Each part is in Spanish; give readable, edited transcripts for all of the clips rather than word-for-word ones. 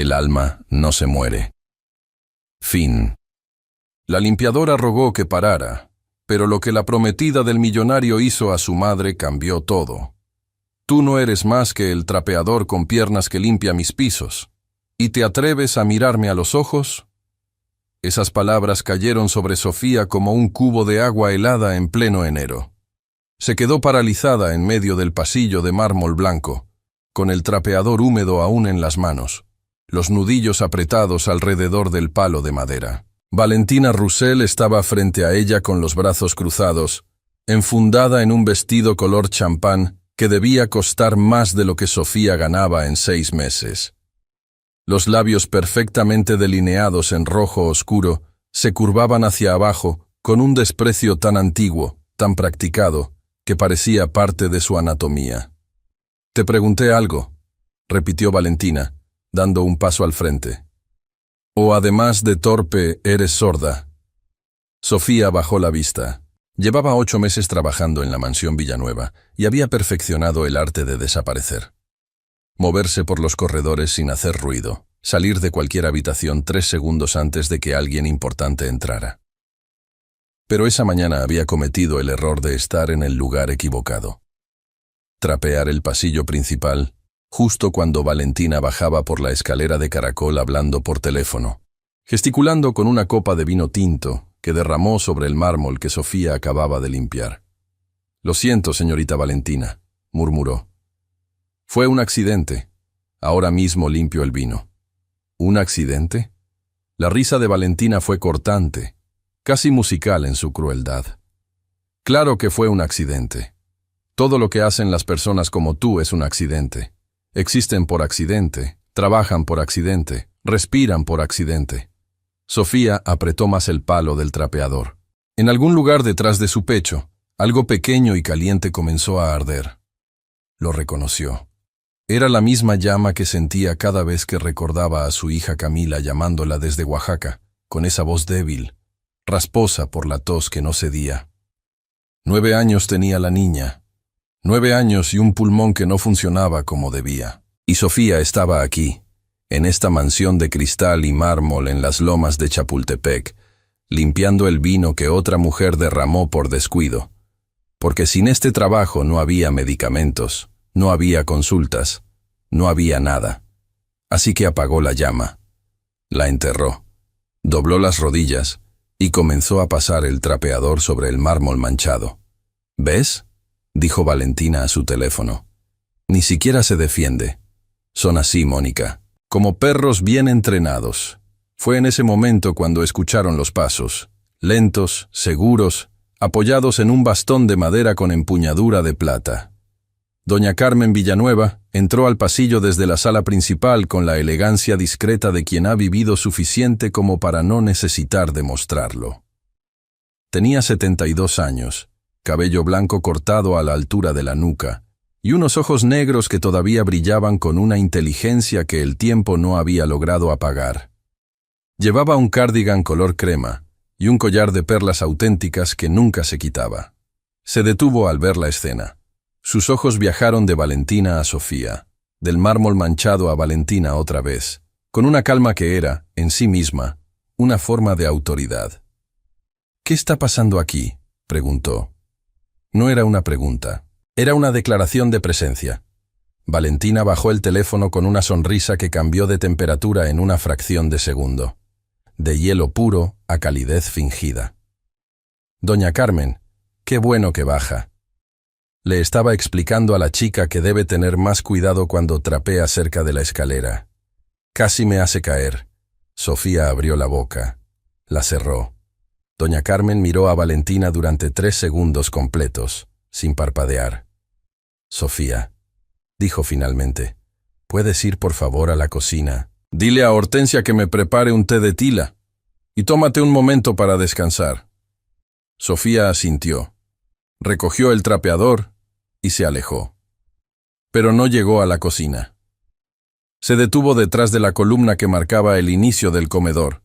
El alma no se muere. Fin. La limpiadora rogó que parara, pero lo que la prometida del millonario hizo a su madre cambió todo. Tú no eres más que el trapeador con piernas que limpia mis pisos. ¿Y te atreves a mirarme a los ojos? Esas palabras cayeron sobre Sofía como un cubo de agua helada en pleno enero. Se quedó paralizada en medio del pasillo de mármol blanco, con el trapeador húmedo aún en las manos, los nudillos apretados alrededor del palo de madera. Valentina Roussel estaba frente a ella con los brazos cruzados, enfundada en un vestido color champán que debía costar más de lo que Sofía ganaba en 6 meses. Los labios perfectamente delineados en rojo oscuro se curvaban hacia abajo con un desprecio tan antiguo, tan practicado, que parecía parte de su anatomía. «Te pregunté algo», repitió Valentina, dando un paso al frente. «¿O además de torpe, eres sorda?» Sofía bajó la vista. Llevaba 8 meses trabajando en la mansión Villanueva y había perfeccionado el arte de desaparecer. Moverse por los corredores sin hacer ruido, salir de cualquier habitación 3 segundos antes de que alguien importante entrara. Pero esa mañana había cometido el error de estar en el lugar equivocado. Trapear el pasillo principal, justo cuando Valentina bajaba por la escalera de caracol hablando por teléfono, gesticulando con una copa de vino tinto que derramó sobre el mármol que Sofía acababa de limpiar. «Lo siento, señorita Valentina», murmuró. «Fue un accidente. Ahora mismo limpio el vino». ¿Un accidente? La risa de Valentina fue cortante, casi musical en su crueldad. «Claro que fue un accidente. Todo lo que hacen las personas como tú es un accidente. Existen por accidente, trabajan por accidente, respiran por accidente». Sofía apretó más el palo del trapeador. En algún lugar detrás de su pecho, algo pequeño y caliente comenzó a arder. Lo reconoció. Era la misma llama que sentía cada vez que recordaba a su hija Camila llamándola desde Oaxaca, con esa voz débil, rasposa por la tos que no cedía. 9 años tenía la niña. 9 años y un pulmón que no funcionaba como debía. Y Sofía estaba aquí, en esta mansión de cristal y mármol en las lomas de Chapultepec, limpiando el vino que otra mujer derramó por descuido. Porque sin este trabajo no había medicamentos, no había consultas, no había nada. Así que apagó la llama, la enterró, dobló las rodillas y comenzó a pasar el trapeador sobre el mármol manchado. «¿Ves?», dijo Valentina a su teléfono. «Ni siquiera se defiende. Son así, Mónica, como perros bien entrenados». Fue en ese momento cuando escucharon los pasos, lentos, seguros, apoyados en un bastón de madera con empuñadura de plata. Doña Carmen Villanueva entró al pasillo desde la sala principal con la elegancia discreta de quien ha vivido suficiente como para no necesitar demostrarlo. Tenía 72 años, cabello blanco cortado a la altura de la nuca, y unos ojos negros que todavía brillaban con una inteligencia que el tiempo no había logrado apagar. Llevaba un cardigan color crema y un collar de perlas auténticas que nunca se quitaba. Se detuvo al ver la escena. Sus ojos viajaron de Valentina a Sofía, del mármol manchado a Valentina otra vez, con una calma que era, en sí misma, una forma de autoridad. «¿Qué está pasando aquí?», preguntó. No era una pregunta. Era una declaración de presencia. Valentina bajó el teléfono con una sonrisa que cambió de temperatura en una fracción de segundo. De hielo puro a calidez fingida. «Doña Carmen, qué bueno que baja». Le estaba explicando a la chica que debe tener más cuidado cuando trapea cerca de la escalera. «Casi me hace caer». Sofía abrió la boca. La cerró. Doña Carmen miró a Valentina durante 3 segundos completos, sin parpadear. «Sofía», dijo finalmente, «¿puedes ir por favor a la cocina? Dile a Hortensia que me prepare un té de tila y tómate un momento para descansar». Sofía asintió, recogió el trapeador y se alejó. Pero no llegó a la cocina. Se detuvo detrás de la columna que marcaba el inicio del comedor,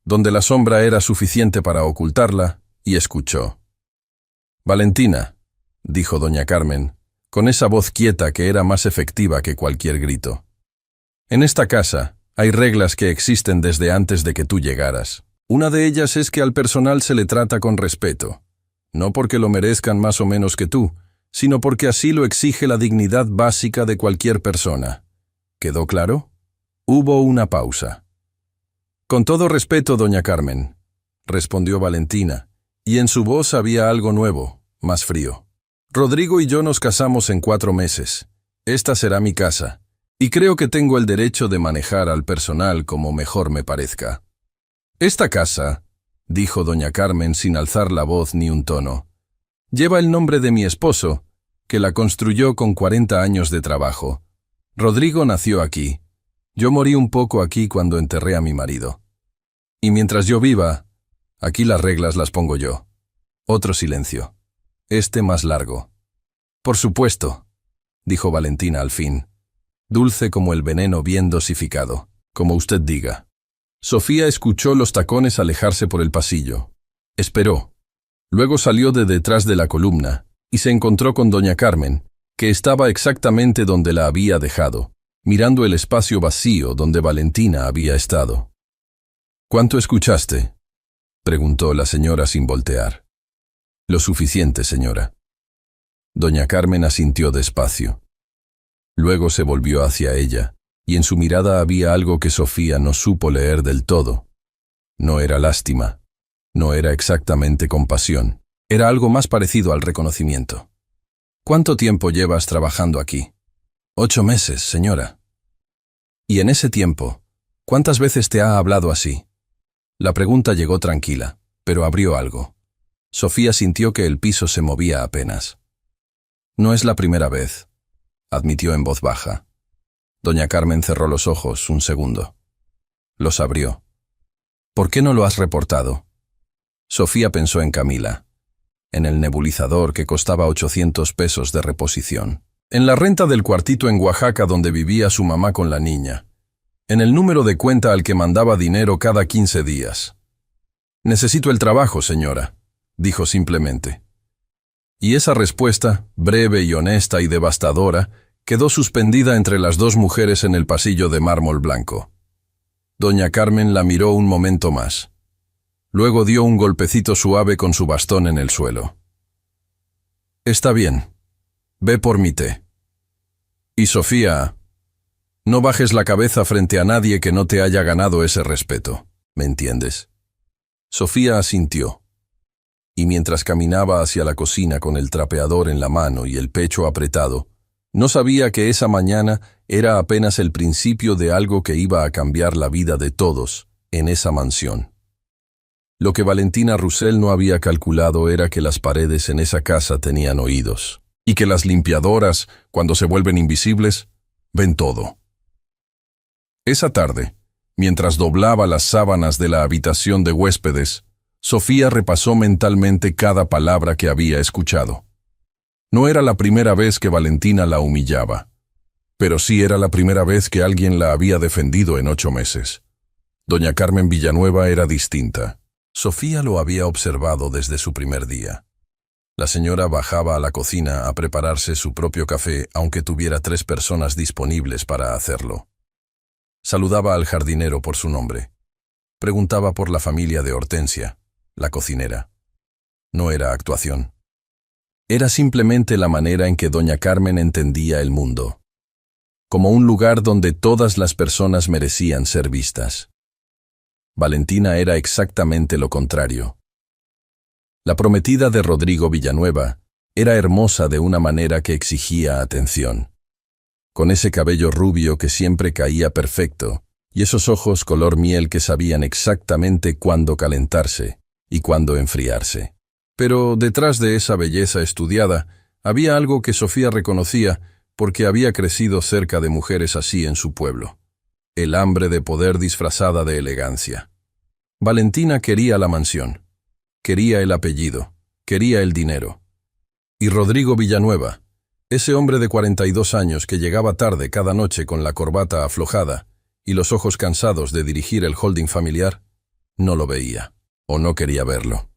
donde la sombra era suficiente para ocultarla, y escuchó. «Valentina», dijo doña Carmen, con esa voz quieta que era más efectiva que cualquier grito. «En esta casa, Hay reglas que existen desde antes de que tú llegaras. Una de ellas es que al personal se le trata con respeto. No porque lo merezcan más o menos que tú, sino porque así lo exige la dignidad básica de cualquier persona. ¿Quedó claro? Hubo una pausa. Con todo respeto, doña Carmen, respondió Valentina, y en su voz había algo nuevo, más frío. Rodrigo y yo nos casamos en 4 meses. Esta será mi casa, y creo que tengo el derecho de manejar al personal como mejor me parezca. Esta casa, dijo doña Carmen sin alzar la voz ni un tono, lleva el nombre de mi esposo, que la construyó con 40 años de trabajo. Rodrigo nació aquí. Yo morí un poco aquí cuando enterré a mi marido. Y mientras yo viva, aquí las reglas las pongo yo. Otro silencio. Este más largo. Por supuesto, dijo Valentina al fin, dulce como el veneno bien dosificado, como usted diga. Sofía escuchó los tacones alejarse por el pasillo. Esperó. Luego salió de detrás de la columna y se encontró con doña Carmen, que estaba exactamente donde la había dejado, mirando el espacio vacío donde Valentina había estado. ¿Cuánto escuchaste?, preguntó la señora sin voltear. Lo suficiente, señora. Doña Carmen asintió despacio. Luego se volvió hacia ella, y en su mirada había algo que Sofía no supo leer del todo. No era lástima, no era exactamente compasión, era algo más parecido al reconocimiento. ¿Cuánto tiempo llevas trabajando aquí? 8 meses, señora. Y en ese tiempo, ¿cuántas veces te ha hablado así? La pregunta llegó tranquila, pero abrió algo. Sofía sintió que el piso se movía apenas. No es la primera vez, admitió en voz baja. Doña Carmen cerró los ojos un segundo. Los abrió. ¿Por qué no lo has reportado? Sofía pensó en Camila, en el nebulizador que costaba 800 pesos de reposición, en la renta del cuartito en Oaxaca donde vivía su mamá con la niña, en el número de cuenta al que mandaba dinero cada 15 días. Necesito el trabajo, señora, dijo simplemente. Y esa respuesta, breve y honesta y devastadora, quedó suspendida entre las dos mujeres en el pasillo de mármol blanco. Doña Carmen la miró un momento más. Luego dio un golpecito suave con su bastón en el suelo. Está bien. Ve por mi té. Y Sofía, no bajes la cabeza frente a nadie que no te haya ganado ese respeto. ¿Me entiendes? Sofía asintió. Y mientras caminaba hacia la cocina con el trapeador en la mano y el pecho apretado, no sabía que esa mañana era apenas el principio de algo que iba a cambiar la vida de todos en esa mansión. Lo que Valentina Roussel no había calculado era que las paredes en esa casa tenían oídos, y que las limpiadoras, cuando se vuelven invisibles, ven todo. Esa tarde, mientras doblaba las sábanas de la habitación de huéspedes, Sofía repasó mentalmente cada palabra que había escuchado. No era la primera vez que Valentina la humillaba, pero sí era la primera vez que alguien la había defendido en 8 meses. Doña Carmen Villanueva era distinta. Sofía lo había observado desde su primer día. La señora bajaba a la cocina a prepararse su propio café, aunque tuviera 3 personas disponibles para hacerlo. Saludaba al jardinero por su nombre. Preguntaba por la familia de Hortensia, la cocinera. No era actuación. Era simplemente la manera en que doña Carmen entendía el mundo, como un lugar donde todas las personas merecían ser vistas. Valentina era exactamente lo contrario. La prometida de Rodrigo Villanueva era hermosa de una manera que exigía atención, con ese cabello rubio que siempre caía perfecto y esos ojos color miel que sabían exactamente cuándo calentarse y cuándo enfriarse. Pero detrás de esa belleza estudiada había algo que Sofía reconocía porque había crecido cerca de mujeres así en su pueblo: el hambre de poder disfrazada de elegancia. Valentina quería la mansión, quería el apellido, quería el dinero. Y Rodrigo Villanueva, ese hombre de 42 años que llegaba tarde cada noche con la corbata aflojada y los ojos cansados de dirigir el holding familiar, no lo veía, o no quería verlo.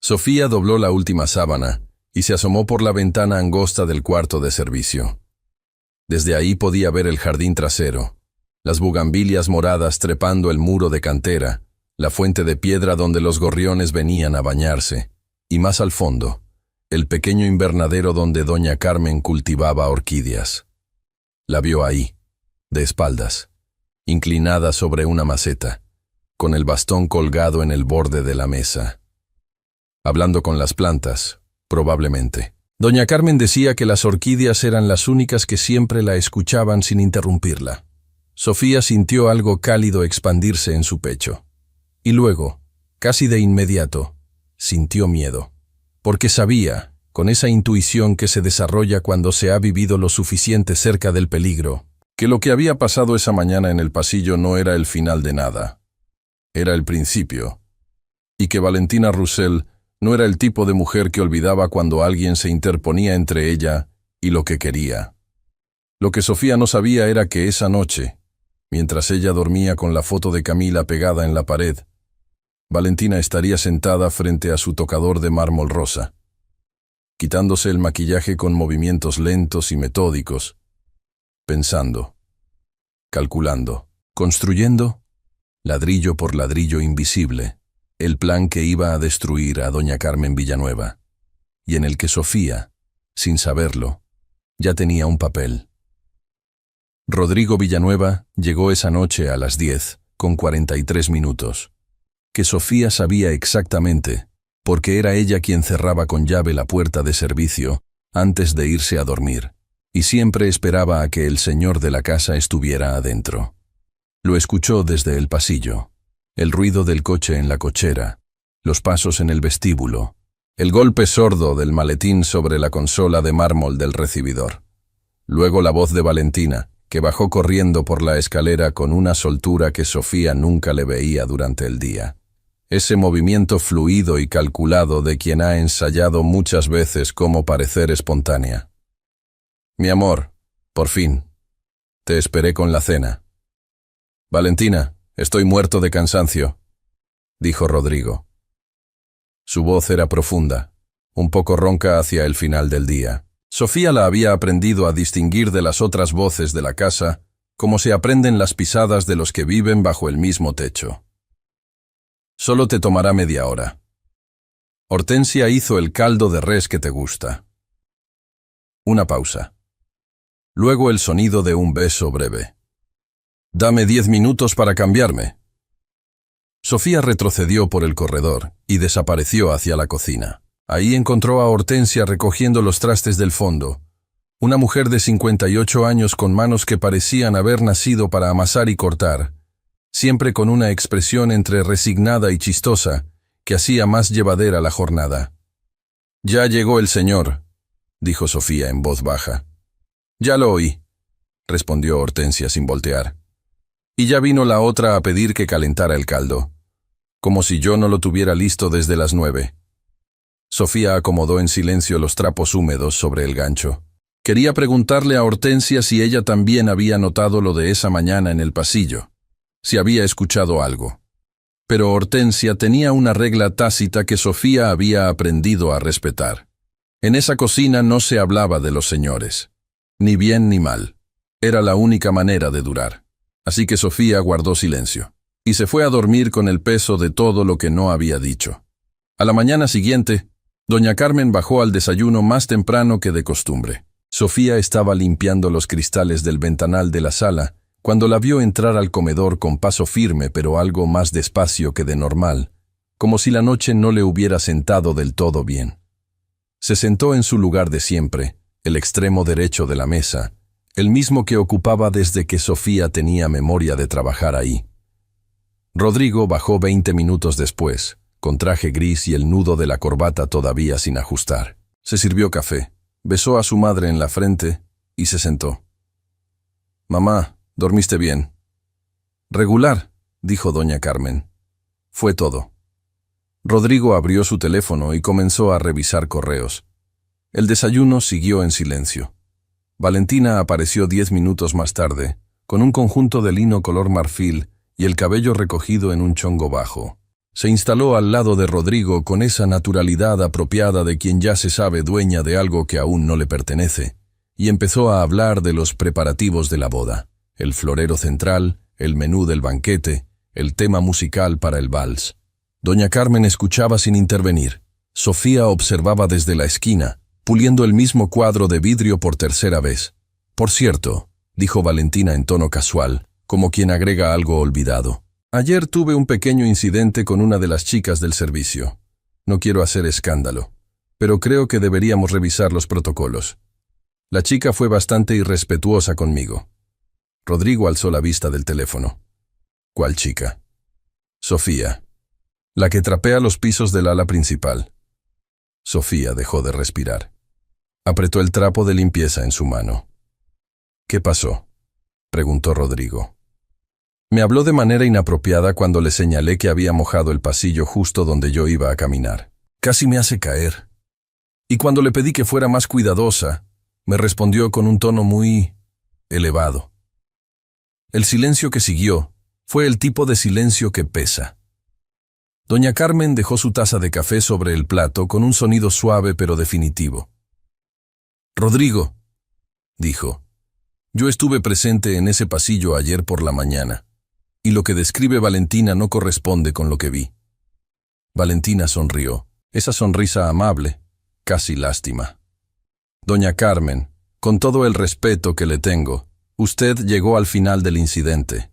Sofía dobló la última sábana y se asomó por la ventana angosta del cuarto de servicio. Desde ahí podía ver el jardín trasero, las bugambilias moradas trepando el muro de cantera, la fuente de piedra donde los gorriones venían a bañarse, y más al fondo, el pequeño invernadero donde doña Carmen cultivaba orquídeas. La vio ahí, de espaldas, inclinada sobre una maceta, con el bastón colgado en el borde de la mesa. Hablando con las plantas, probablemente. Doña Carmen decía que las orquídeas eran las únicas que siempre la escuchaban sin interrumpirla. Sofía sintió algo cálido expandirse en su pecho. Y luego, casi de inmediato, sintió miedo. Porque sabía, con esa intuición que se desarrolla cuando se ha vivido lo suficiente cerca del peligro, que lo que había pasado esa mañana en el pasillo no era el final de nada. Era el principio. Y que Valentina Roussel no era el tipo de mujer que olvidaba cuando alguien se interponía entre ella y lo que quería. Lo que Sofía no sabía era que esa noche, mientras ella dormía con la foto de Camila pegada en la pared, Valentina estaría sentada frente a su tocador de mármol rosa, quitándose el maquillaje con movimientos lentos y metódicos, pensando, calculando, construyendo, ladrillo por ladrillo invisible, el plan que iba a destruir a doña Carmen Villanueva, y en el que Sofía, sin saberlo, ya tenía un papel. Rodrigo Villanueva llegó esa noche a las 10:43, que Sofía sabía exactamente, porque era ella quien cerraba con llave la puerta de servicio antes de irse a dormir, y siempre esperaba a que el señor de la casa estuviera adentro. Lo escuchó desde el pasillo. El ruido del coche en la cochera, los pasos en el vestíbulo, el golpe sordo del maletín sobre la consola de mármol del recibidor. Luego la voz de Valentina, que bajó corriendo por la escalera con una soltura que Sofía nunca le veía durante el día. Ese movimiento fluido y calculado de quien ha ensayado muchas veces cómo parecer espontánea. «Mi amor, por fin. Te esperé con la cena». «Valentina, estoy muerto de cansancio», dijo Rodrigo. Su voz era profunda, un poco ronca hacia el final del día. Sofía la había aprendido a distinguir de las otras voces de la casa, como se aprenden las pisadas de los que viven bajo el mismo techo. «Solo te tomará media hora. Hortensia hizo el caldo de res que te gusta». Una pausa. Luego el sonido de un beso breve. «Dame 10 minutos para cambiarme». Sofía retrocedió por el corredor y desapareció hacia la cocina. Ahí encontró a Hortensia recogiendo los trastes del fondo, una mujer de 58 años con manos que parecían haber nacido para amasar y cortar, siempre con una expresión entre resignada y chistosa que hacía más llevadera la jornada. «Ya llegó el señor», dijo Sofía en voz baja. «Ya lo oí», respondió Hortensia sin voltear. «Y ya vino la otra a pedir que calentara el caldo, como si yo no lo tuviera listo desde las 9. Sofía acomodó en silencio los trapos húmedos sobre el gancho. Quería preguntarle a Hortensia si ella también había notado lo de esa mañana en el pasillo, si había escuchado algo. Pero Hortensia tenía una regla tácita que Sofía había aprendido a respetar. En esa cocina no se hablaba de los señores, ni bien ni mal. Era la única manera de durar. Así que Sofía guardó silencio, y se fue a dormir con el peso de todo lo que no había dicho. A la mañana siguiente, doña Carmen bajó al desayuno más temprano que de costumbre. Sofía estaba limpiando los cristales del ventanal de la sala cuando la vio entrar al comedor con paso firme pero algo más despacio que de normal, como si la noche no le hubiera sentado del todo bien. Se sentó en su lugar de siempre, el extremo derecho de la mesa, el mismo que ocupaba desde que Sofía tenía memoria de trabajar ahí. Rodrigo bajó 20 minutos después, con traje gris y el nudo de la corbata todavía sin ajustar. Se sirvió café, besó a su madre en la frente y se sentó. «Mamá, ¿dormiste bien?» «Regular», dijo doña Carmen. Fue todo. Rodrigo abrió su teléfono y comenzó a revisar correos. El desayuno siguió en silencio. Valentina apareció 10 minutos más tarde, con un conjunto de lino color marfil y el cabello recogido en un chongo bajo. Se instaló al lado de Rodrigo con esa naturalidad apropiada de quien ya se sabe dueña de algo que aún no le pertenece, y empezó a hablar de los preparativos de la boda. el florero central, el menú del banquete, el tema musical para el vals. Doña Carmen escuchaba sin intervenir. Sofía observaba desde la esquina, puliendo el mismo cuadro de vidrio por tercera vez. «Por cierto», dijo Valentina en tono casual, como quien agrega algo olvidado. «Ayer tuve un pequeño incidente con una de las chicas del servicio. No quiero hacer escándalo, pero creo que deberíamos revisar los protocolos. La chica fue bastante irrespetuosa conmigo». Rodrigo alzó la vista del teléfono. «¿Cuál chica?» «Sofía, la que trapea los pisos del ala principal». Sofía dejó de respirar. Apretó el trapo de limpieza en su mano. «¿Qué pasó?», preguntó Rodrigo. «Me habló de manera inapropiada cuando le señalé que había mojado el pasillo justo donde yo iba a caminar. Casi me hace caer. Y cuando le pedí que fuera más cuidadosa, me respondió con un tono muy elevado. El silencio que siguió fue el tipo de silencio que pesa». Doña Carmen dejó su taza de café sobre el plato con un sonido suave pero definitivo. «Rodrigo», dijo, «yo estuve presente en ese pasillo ayer por la mañana, y lo que describe Valentina no corresponde con lo que vi». Valentina sonrió, esa sonrisa amable, casi lástima. «Doña Carmen, con todo el respeto que le tengo, usted llegó al final del incidente.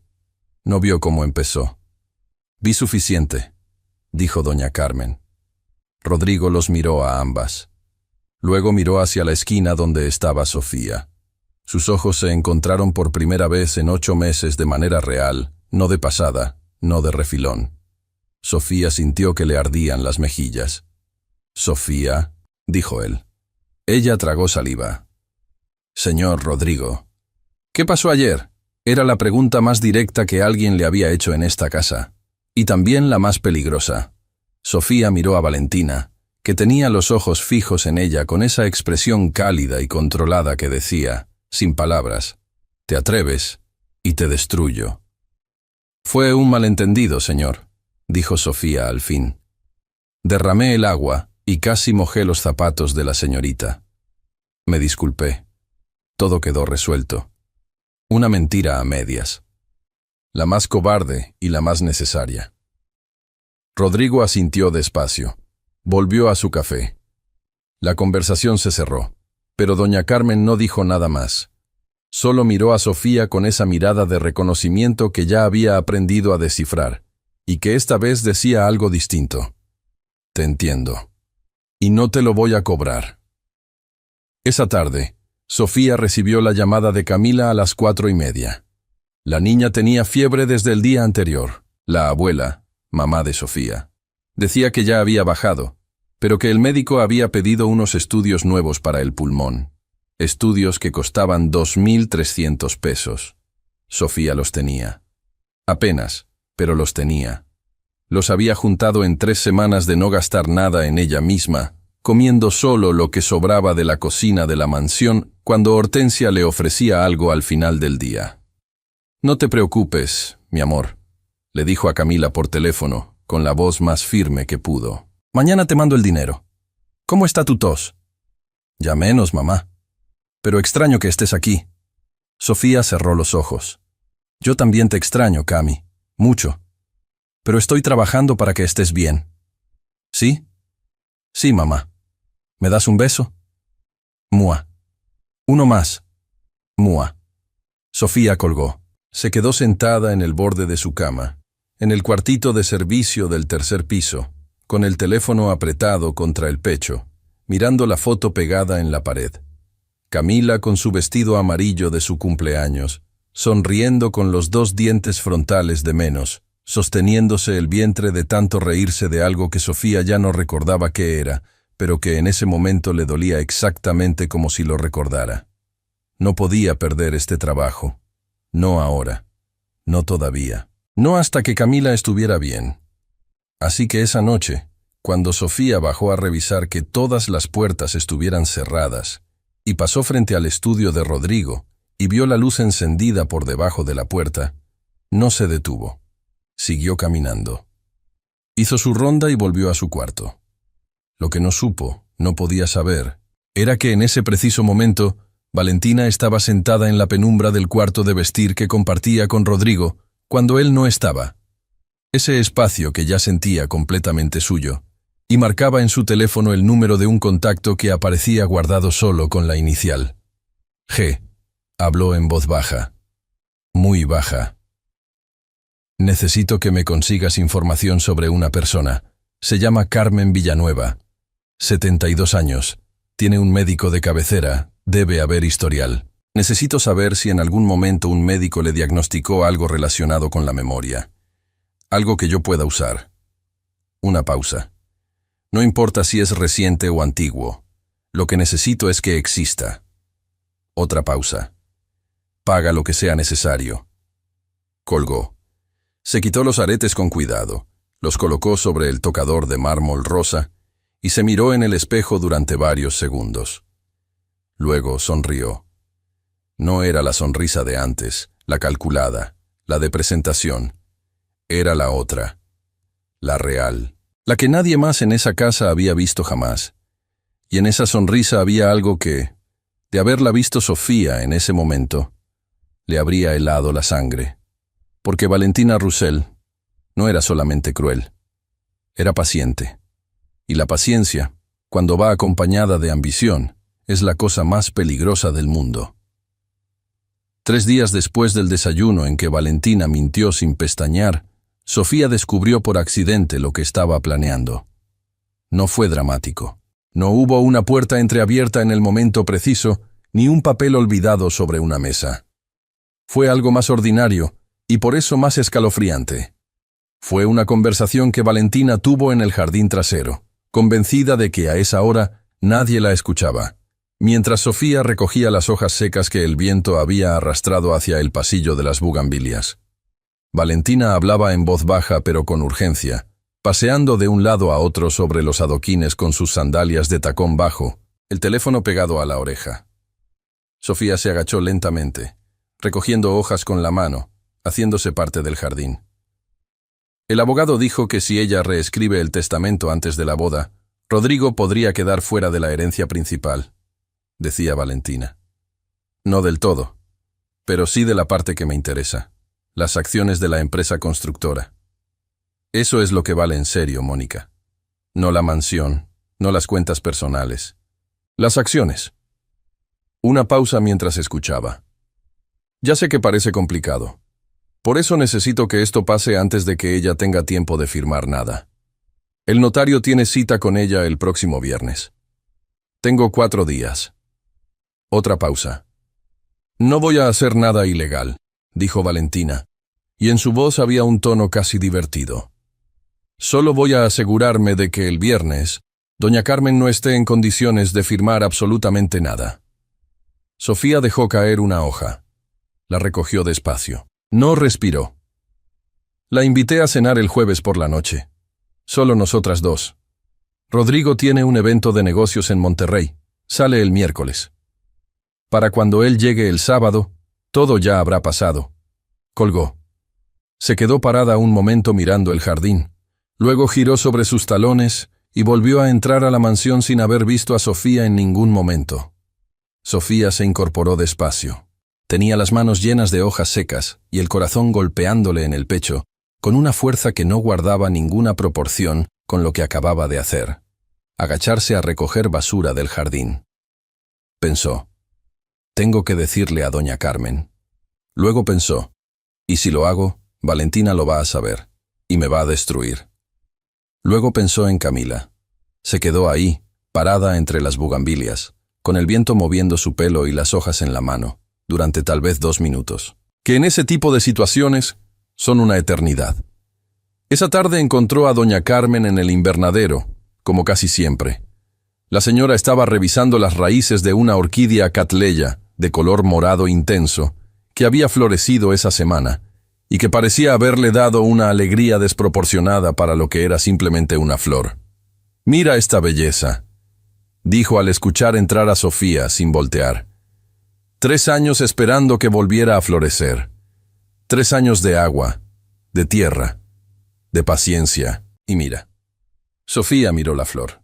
No vio cómo empezó». «Vi suficiente», dijo doña Carmen. Rodrigo los miró a ambas. Luego miró hacia la esquina donde estaba Sofía. Sus ojos se encontraron por primera vez en 8 meses de manera real, no de pasada, no de refilón. Sofía sintió que le ardían las mejillas. «Sofía», dijo él. Ella tragó saliva. «Señor Rodrigo». «¿Qué pasó ayer?», era la pregunta más directa que alguien le había hecho en esta casa. Y también la más peligrosa. Sofía miró a Valentina, que tenía los ojos fijos en ella con esa expresión cálida y controlada que decía, sin palabras, «Te atreves y te destruyo». «Fue un malentendido, señor», dijo Sofía al fin. «Derramé el agua y casi mojé los zapatos de la señorita. Me disculpé. Todo quedó resuelto. Una mentira a medias. La más cobarde y la más necesaria». Rodrigo asintió despacio. Volvió a su café. La conversación se cerró, pero doña Carmen no dijo nada más. Solo miró a Sofía con esa mirada de reconocimiento que ya había aprendido a descifrar, y que esta vez decía algo distinto. «Te entiendo. Y no te lo voy a cobrar». Esa tarde, Sofía recibió la llamada de Camila a las 4:30. La niña tenía fiebre desde el día anterior. La abuela, mamá de Sofía, decía que ya había bajado, pero que el médico había pedido unos estudios nuevos para el pulmón. Estudios que costaban 2.300 pesos. Sofía los tenía. Apenas, pero los tenía. Los había juntado en 3 semanas de no gastar nada en ella misma, comiendo solo lo que sobraba de la cocina de la mansión cuando Hortensia le ofrecía algo al final del día. «No te preocupes, mi amor», le dijo a Camila por teléfono, con la voz más firme que pudo. «Mañana te mando el dinero. ¿Cómo está tu tos?» «Ya menos, mamá. Pero extraño que estés aquí». Sofía cerró los ojos. «Yo también te extraño, Cami. Mucho. Pero estoy trabajando para que estés bien». «¿Sí?» «Sí, mamá. ¿Me das un beso?» «Mua». «Uno más». «Mua». Sofía colgó. Se quedó sentada en el borde de su cama, en el cuartito de servicio del 3er piso, con el teléfono apretado contra el pecho, mirando la foto pegada en la pared. Camila con su vestido amarillo de su cumpleaños, sonriendo con los 2 dientes frontales de menos, sosteniéndose el vientre de tanto reírse de algo que Sofía ya no recordaba qué era, pero que en ese momento le dolía exactamente como si lo recordara. No podía perder este trabajo. No ahora. No todavía. No hasta que Camila estuviera bien. Así que esa noche, cuando Sofía bajó a revisar que todas las puertas estuvieran cerradas, y pasó frente al estudio de Rodrigo, y vio la luz encendida por debajo de la puerta, no se detuvo. Siguió caminando. Hizo su ronda y volvió a su cuarto. Lo que no supo, no podía saber, era que en ese preciso momento, Valentina estaba sentada en la penumbra del cuarto de vestir que compartía con Rodrigo cuando él no estaba. Ese espacio que ya sentía completamente suyo, y marcaba en su teléfono el número de un contacto que aparecía guardado solo con la inicial. G. Habló en voz baja. Muy baja. Necesito que me consigas información sobre una persona. Se llama Carmen Villanueva. 72 años. Tiene un médico de cabecera. Debe haber historial. Necesito saber si en algún momento un médico le diagnosticó algo relacionado con la memoria. Algo que yo pueda usar. Una pausa. No importa si es reciente o antiguo. Lo que necesito es que exista. Otra pausa. Paga lo que sea necesario. Colgó. Se quitó los aretes con cuidado, los colocó sobre el tocador de mármol rosa y se miró en el espejo durante varios segundos. Luego sonrió. No era la sonrisa de antes, la calculada, la de presentación. Era la otra, la real, la que nadie más en esa casa había visto jamás. Y en esa sonrisa había algo que, de haberla visto Sofía en ese momento, le habría helado la sangre. Porque Valentina Roussel no era solamente cruel, era paciente. Y la paciencia, cuando va acompañada de ambición, es la cosa más peligrosa del mundo. 3 días después del desayuno en que Valentina mintió sin pestañear, Sofía descubrió por accidente lo que estaba planeando. No fue dramático. No hubo una puerta entreabierta en el momento preciso, ni un papel olvidado sobre una mesa. Fue algo más ordinario, y por eso más escalofriante. Fue una conversación que Valentina tuvo en el jardín trasero, convencida de que a esa hora nadie la escuchaba, mientras Sofía recogía las hojas secas que el viento había arrastrado hacia el pasillo de las bugambilias. Valentina hablaba en voz baja pero con urgencia, paseando de un lado a otro sobre los adoquines con sus sandalias de tacón bajo, el teléfono pegado a la oreja. Sofía se agachó lentamente, recogiendo hojas con la mano, haciéndose parte del jardín. El abogado dijo que si ella reescribe el testamento antes de la boda, Rodrigo podría quedar fuera de la herencia principal, decía Valentina. No del todo, pero sí de la parte que me interesa, las acciones de la empresa constructora. Eso es lo que vale en serio, Mónica. No la mansión, no las cuentas personales. Las acciones. Una pausa mientras escuchaba. Ya sé que parece complicado. Por eso necesito que esto pase antes de que ella tenga tiempo de firmar nada. El notario tiene cita con ella el próximo viernes. Tengo 4 días. Otra pausa. No voy a hacer nada ilegal, dijo Valentina, y en su voz había un tono casi divertido. Solo voy a asegurarme de que el viernes doña Carmen no esté en condiciones de firmar absolutamente nada. Sofía dejó caer una hoja. La recogió despacio. No respiró. La invité a cenar el jueves por la noche. Solo nosotras dos. Rodrigo tiene un evento de negocios en Monterrey. Sale el miércoles. Para cuando él llegue el sábado, todo ya habrá pasado. Colgó. Se quedó parada un momento mirando el jardín. Luego giró sobre sus talones y volvió a entrar a la mansión sin haber visto a Sofía en ningún momento. Sofía se incorporó despacio. Tenía las manos llenas de hojas secas y el corazón golpeándole en el pecho, con una fuerza que no guardaba ninguna proporción con lo que acababa de hacer. Agacharse a recoger basura del jardín. Pensó, tengo que decirle a doña Carmen. Luego pensó, y si lo hago, Valentina lo va a saber, y me va a destruir. Luego pensó en Camila. Se quedó ahí, parada entre las bugambilias, con el viento moviendo su pelo y las hojas en la mano, durante tal vez 2 minutos, que en ese tipo de situaciones son una eternidad. Esa tarde encontró a doña Carmen en el invernadero, como casi siempre. La señora estaba revisando las raíces de una orquídea catleya de color morado intenso que había florecido esa semana y que parecía haberle dado una alegría desproporcionada para lo que era simplemente una flor. «Mira esta belleza», dijo al escuchar entrar a Sofía sin voltear. 3 años esperando que volviera a florecer. 3 años de agua, de tierra, de paciencia, y mira. Sofía miró la flor.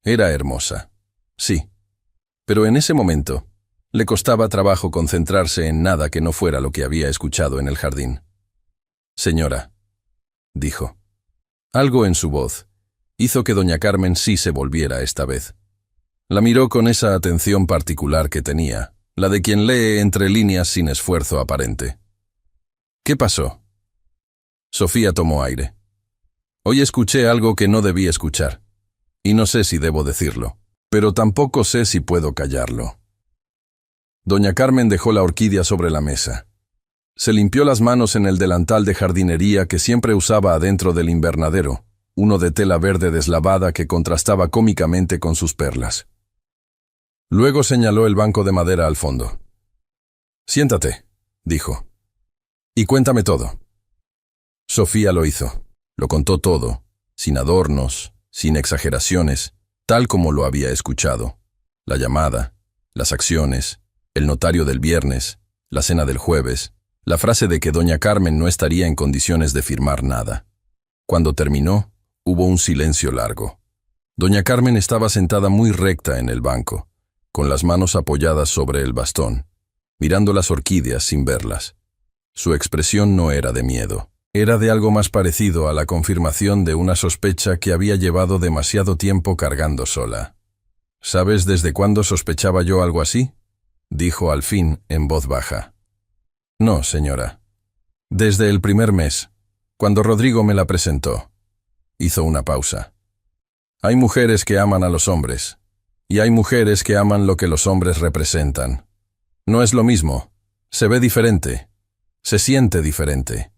Era hermosa, sí, pero en ese momento, Le costaba trabajo concentrarse en nada que no fuera lo que había escuchado en el jardín. «Señora», dijo. Algo en su voz hizo que doña Carmen sí se volviera esta vez. La miró con esa atención particular que tenía, la de quien lee entre líneas sin esfuerzo aparente. «¿Qué pasó?» Sofía tomó aire. «Hoy escuché algo que no debí escuchar, y no sé si debo decirlo, pero tampoco sé si puedo callarlo». Doña Carmen dejó la orquídea sobre la mesa. Se limpió las manos en el delantal de jardinería que siempre usaba adentro del invernadero, uno de tela verde deslavada que contrastaba cómicamente con sus perlas. Luego señaló el banco de madera al fondo. «Siéntate», dijo, «y cuéntame todo». Sofía lo hizo. Lo contó todo, sin adornos, sin exageraciones, tal como lo había escuchado. La llamada, las acciones, el notario del viernes, la cena del jueves, la frase de que doña Carmen no estaría en condiciones de firmar nada. Cuando terminó, hubo un silencio largo. Doña Carmen estaba sentada muy recta en el banco, con las manos apoyadas sobre el bastón, mirando las orquídeas sin verlas. Su expresión no era de miedo. Era de algo más parecido a la confirmación de una sospecha que había llevado demasiado tiempo cargando sola. «¿Sabes desde cuándo sospechaba yo algo así?», dijo al fin en voz baja. «No, señora. Desde el primer mes, cuando Rodrigo me la presentó». Hizo una pausa. «Hay mujeres que aman a los hombres, y hay mujeres que aman lo que los hombres representan. No es lo mismo. Se ve diferente. Se siente diferente.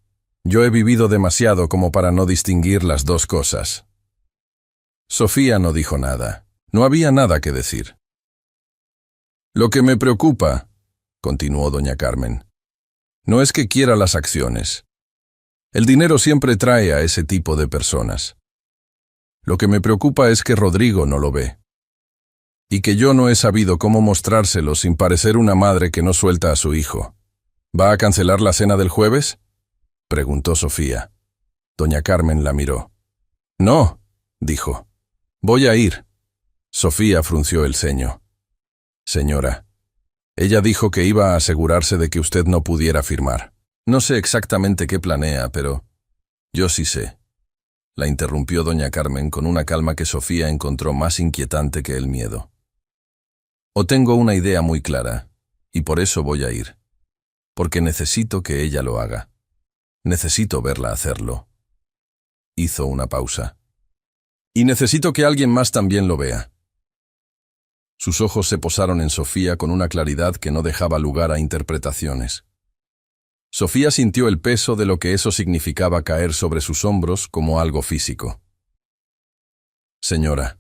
Yo he vivido demasiado como para no distinguir las dos cosas». Sofía no dijo nada. No había nada que decir. «Lo que me preocupa», continuó doña Carmen, «no es que quiera las acciones. El dinero siempre trae a ese tipo de personas. Lo que me preocupa es que Rodrigo no lo ve. Y que yo no he sabido cómo mostrárselo sin parecer una madre que no suelta a su hijo. ¿Va a cancelar la cena del jueves?», preguntó Sofía. Doña Carmen la miró. «No», dijo. «Voy a ir». Sofía frunció el ceño. «Señora, ella dijo que iba a asegurarse de que usted no pudiera firmar. No sé exactamente qué planea, pero yo sí sé», la interrumpió doña Carmen con una calma que Sofía encontró más inquietante que el miedo. «O tengo una idea muy clara, y por eso voy a ir. Porque necesito que ella lo haga. Necesito verla hacerlo». Hizo una pausa. «Y necesito que alguien más también lo vea». Sus ojos se posaron en Sofía con una claridad que no dejaba lugar a interpretaciones. Sofía sintió el peso de lo que eso significaba caer sobre sus hombros como algo físico. «Señora»,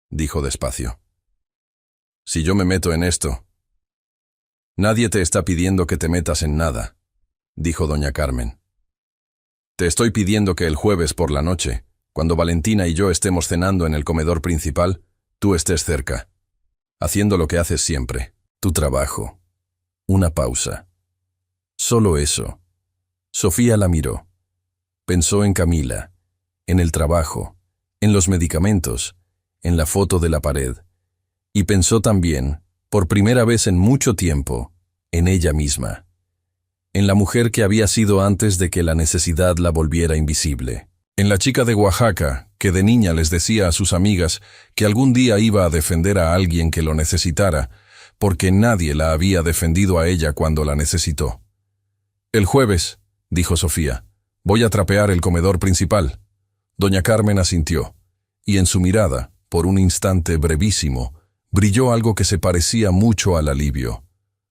dijo despacio, «si yo me meto en esto». «Nadie te está pidiendo que te metas en nada», dijo doña Carmen. «Te estoy pidiendo que el jueves por la noche, cuando Valentina y yo estemos cenando en el comedor principal, tú estés cerca, haciendo lo que haces siempre, tu trabajo». Una pausa. Solo eso. Sofía la miró. Pensó en Camila, en el trabajo, en los medicamentos, en la foto de la pared. Y pensó también, por primera vez en mucho tiempo, en ella misma. En la mujer que había sido antes de que la necesidad la volviera invisible. En la chica de Oaxaca, que de niña les decía a sus amigas que algún día iba a defender a alguien que lo necesitara, porque nadie la había defendido a ella cuando la necesitó. «El jueves», dijo Sofía, «voy a trapear el comedor principal». Doña Carmen asintió, y en su mirada, por un instante brevísimo, brilló algo que se parecía mucho al alivio.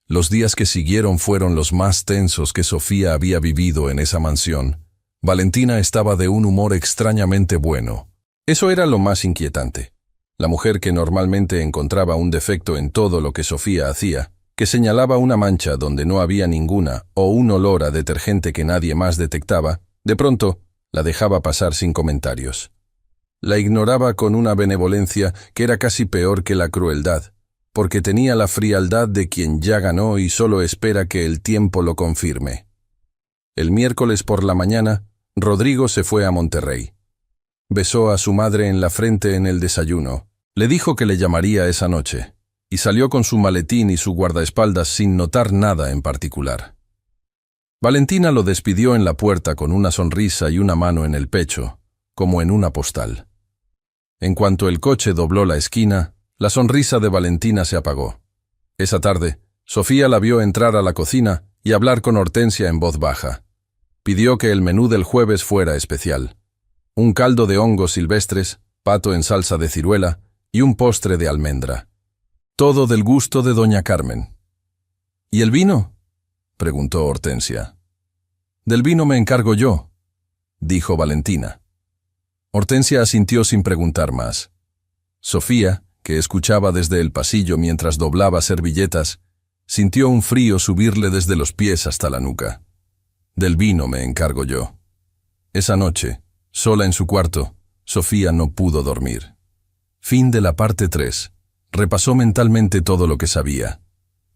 Los días que siguieron fueron los más tensos que Sofía había vivido en esa mansión. Valentina estaba de un humor extrañamente bueno. Eso era lo más inquietante. La mujer que normalmente encontraba un defecto en todo lo que Sofía hacía, que señalaba una mancha donde no había ninguna o un olor a detergente que nadie más detectaba, de pronto la dejaba pasar sin comentarios. La ignoraba con una benevolencia que era casi peor que la crueldad, porque tenía la frialdad de quien ya ganó y solo espera que el tiempo lo confirme. El miércoles por la mañana, Rodrigo se fue a Monterrey. Besó a su madre en la frente en el desayuno. Le dijo que le llamaría esa noche. y salió con su maletín y su guardaespaldas sin notar nada en particular. Valentina lo despidió en la puerta con una sonrisa y una mano en el pecho, como en una postal. En cuanto el coche dobló la esquina, la sonrisa de Valentina se apagó. Esa tarde, Sofía la vio entrar a la cocina y hablar con Hortensia en voz baja. Pidió que el menú del jueves fuera especial: un caldo de hongos silvestres, pato en salsa de ciruela y un postre de almendra. Todo del gusto de doña Carmen. ¿Y el vino?, preguntó Hortensia. Del vino me encargo yo, dijo Valentina. Hortensia asintió sin preguntar más. Sofía, que escuchaba desde el pasillo mientras doblaba servilletas, sintió un frío subirle desde los pies hasta la nuca. Del vino me encargo yo. Esa noche, sola en su cuarto, Sofía no pudo dormir. Fin de la parte 3. Repasó mentalmente todo lo que sabía,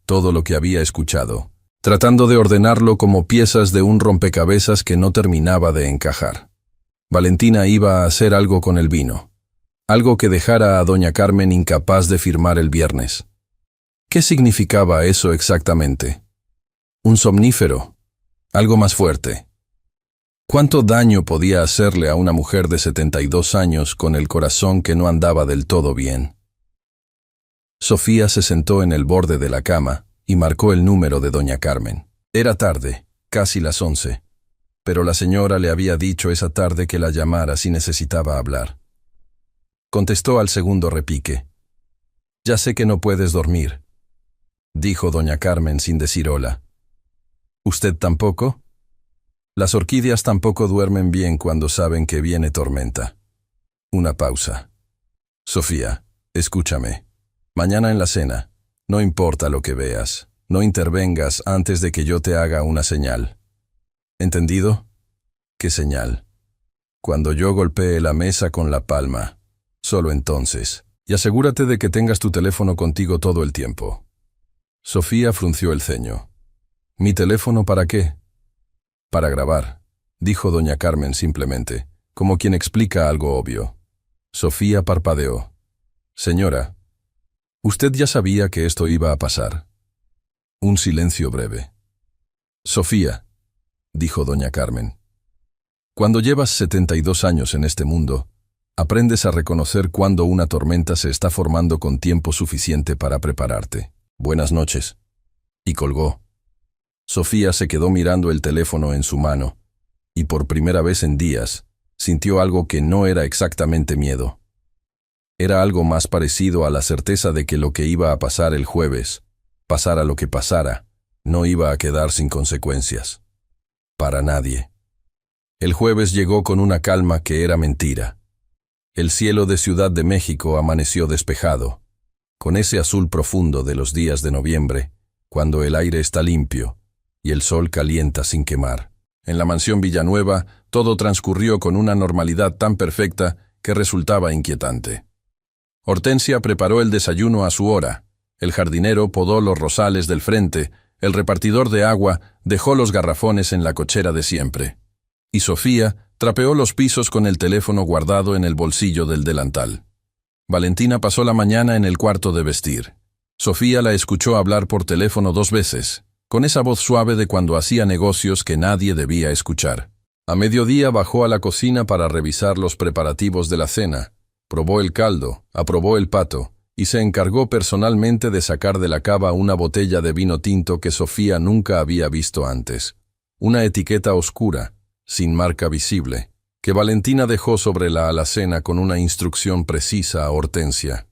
todo lo que había escuchado, tratando de ordenarlo como piezas de un rompecabezas que no terminaba de encajar. Valentina iba a hacer algo con el vino, algo que dejara a doña Carmen incapaz de firmar el viernes. ¿Qué significaba eso exactamente? ¿Un somnífero? ¿Algo más fuerte? ¿Cuánto daño podía hacerle a una mujer de 72 años con el corazón que no andaba del todo bien? Sofía se sentó en el borde de la cama y marcó el número de doña Carmen. Era tarde, casi las 11, pero la señora le había dicho esa tarde que la llamara si necesitaba hablar. Contestó al segundo repique. «Ya sé que no puedes dormir», dijo doña Carmen sin decir hola. «¿Usted tampoco?» «Las orquídeas tampoco duermen bien cuando saben que viene tormenta». Una pausa. «Sofía, escúchame. Mañana en la cena, no importa lo que veas, no intervengas antes de que yo te haga una señal. ¿Entendido?» «¿Qué señal?» «Cuando yo golpee la mesa con la palma, solo entonces. Y asegúrate de que tengas tu teléfono contigo todo el tiempo». Sofía frunció el ceño. «¿Mi teléfono para qué?» «Para grabar», dijo doña Carmen simplemente, como quien explica algo obvio. Sofía parpadeó. «Señora, ¿usted ya sabía que esto iba a pasar?» Un silencio breve. «Sofía», dijo doña Carmen, «cuando llevas 72 años en este mundo, aprendes a reconocer cuando una tormenta se está formando con tiempo suficiente para prepararte. Buenas noches». Y colgó. Sofía se quedó mirando el teléfono en su mano, y por primera vez en días, sintió algo que no era exactamente miedo. Era algo más parecido a la certeza de que lo que iba a pasar el jueves, pasara lo que pasara, no iba a quedar sin consecuencias. Para nadie. El jueves llegó con una calma que era mentira. El cielo de Ciudad de México amaneció despejado, con ese azul profundo de los días de noviembre, cuando el aire está limpio y el sol calienta sin quemar. En la mansión Villanueva, todo transcurrió con una normalidad tan perfecta que resultaba inquietante. Hortensia preparó el desayuno a su hora, el jardinero podó los rosales del frente, el repartidor de agua dejó los garrafones en la cochera de siempre. Y Sofía trapeó los pisos con el teléfono guardado en el bolsillo del delantal. Valentina pasó la mañana en el cuarto de vestir. Sofía la escuchó hablar por teléfono 2 veces, con esa voz suave de cuando hacía negocios que nadie debía escuchar. A mediodía bajó a la cocina para revisar los preparativos de la cena, probó el caldo, aprobó el pato, y se encargó personalmente de sacar de la cava una botella de vino tinto que Sofía nunca había visto antes. Una etiqueta oscura, sin marca visible, que Valentina dejó sobre la alacena con una instrucción precisa a Hortensia.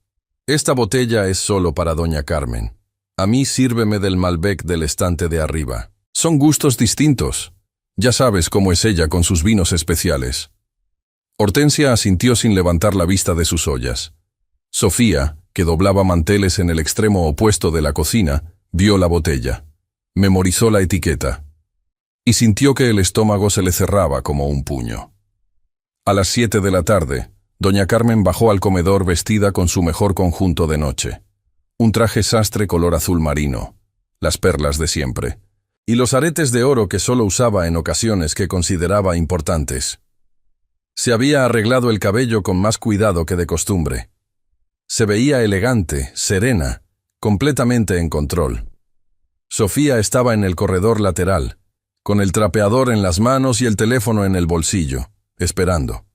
«Esta botella es solo para doña Carmen. A mí sírveme del Malbec del estante de arriba. Son gustos distintos. Ya sabes cómo es ella con sus vinos especiales». Hortensia asintió sin levantar la vista de sus ollas. Sofía, que doblaba manteles en el extremo opuesto de la cocina, vio la botella. Memorizó la etiqueta. Y sintió que el estómago se le cerraba como un puño. A las 7 de la tarde, doña Carmen bajó al comedor vestida con su mejor conjunto de noche. Un traje sastre color azul marino, las perlas de siempre, y los aretes de oro que solo usaba en ocasiones que consideraba importantes. Se había arreglado el cabello con más cuidado que de costumbre. Se veía elegante, serena, completamente en control. Sofía estaba en el corredor lateral, con el trapeador en las manos y el teléfono en el bolsillo, esperando.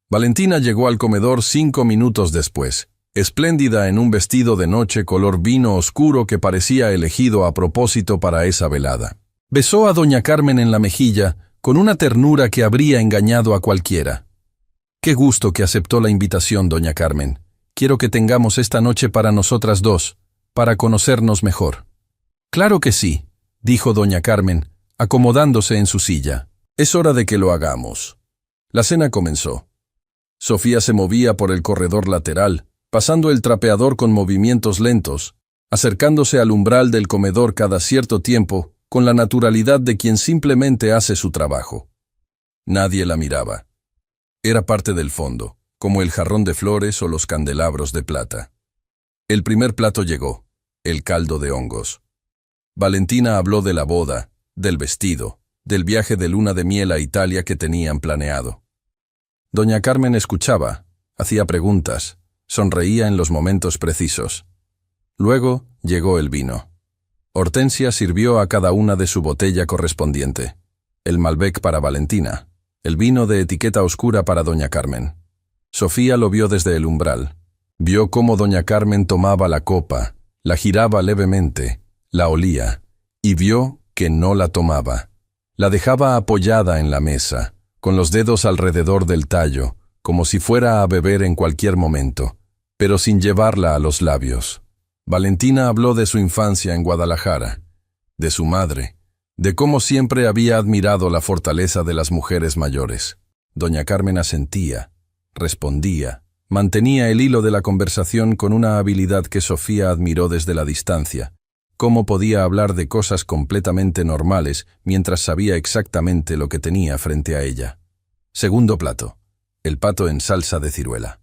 Valentina llegó al comedor 5 minutos después, espléndida en un vestido de noche color vino oscuro que parecía elegido a propósito para esa velada. Besó a doña Carmen en la mejilla con una ternura que habría engañado a cualquiera. «Qué gusto que aceptó la invitación, doña Carmen. Quiero que tengamos esta noche para nosotras dos, para conocernos mejor». «Claro que sí», dijo doña Carmen, acomodándose en su silla. «Es hora de que lo hagamos». La cena comenzó. Sofía se movía por el corredor lateral, pasando el trapeador con movimientos lentos, acercándose al umbral del comedor cada cierto tiempo, con la naturalidad de quien simplemente hace su trabajo. Nadie la miraba. Era parte del fondo, como el jarrón de flores o los candelabros de plata. El primer plato llegó, el caldo de hongos. Valentina habló de la boda, del vestido, del viaje de luna de miel a Italia que tenían planeado. Doña Carmen escuchaba, hacía preguntas, sonreía en los momentos precisos. Luego llegó el vino. Hortensia sirvió a cada una de su botella correspondiente. El Malbec para Valentina, el vino de etiqueta oscura para doña Carmen. Sofía lo vio desde el umbral. Vio cómo doña Carmen tomaba la copa, la giraba levemente, la olía, y vio que no la tomaba. La dejaba apoyada en la mesa, con los dedos alrededor del tallo, como si fuera a beber en cualquier momento, pero sin llevarla a los labios. Valentina habló de su infancia en Guadalajara, de su madre, de cómo siempre había admirado la fortaleza de las mujeres mayores. Doña Carmen asentía, respondía, mantenía el hilo de la conversación con una habilidad que Sofía admiró desde la distancia. Cómo podía hablar de cosas completamente normales mientras sabía exactamente lo que tenía frente a ella. Segundo plato, el pato en salsa de ciruela.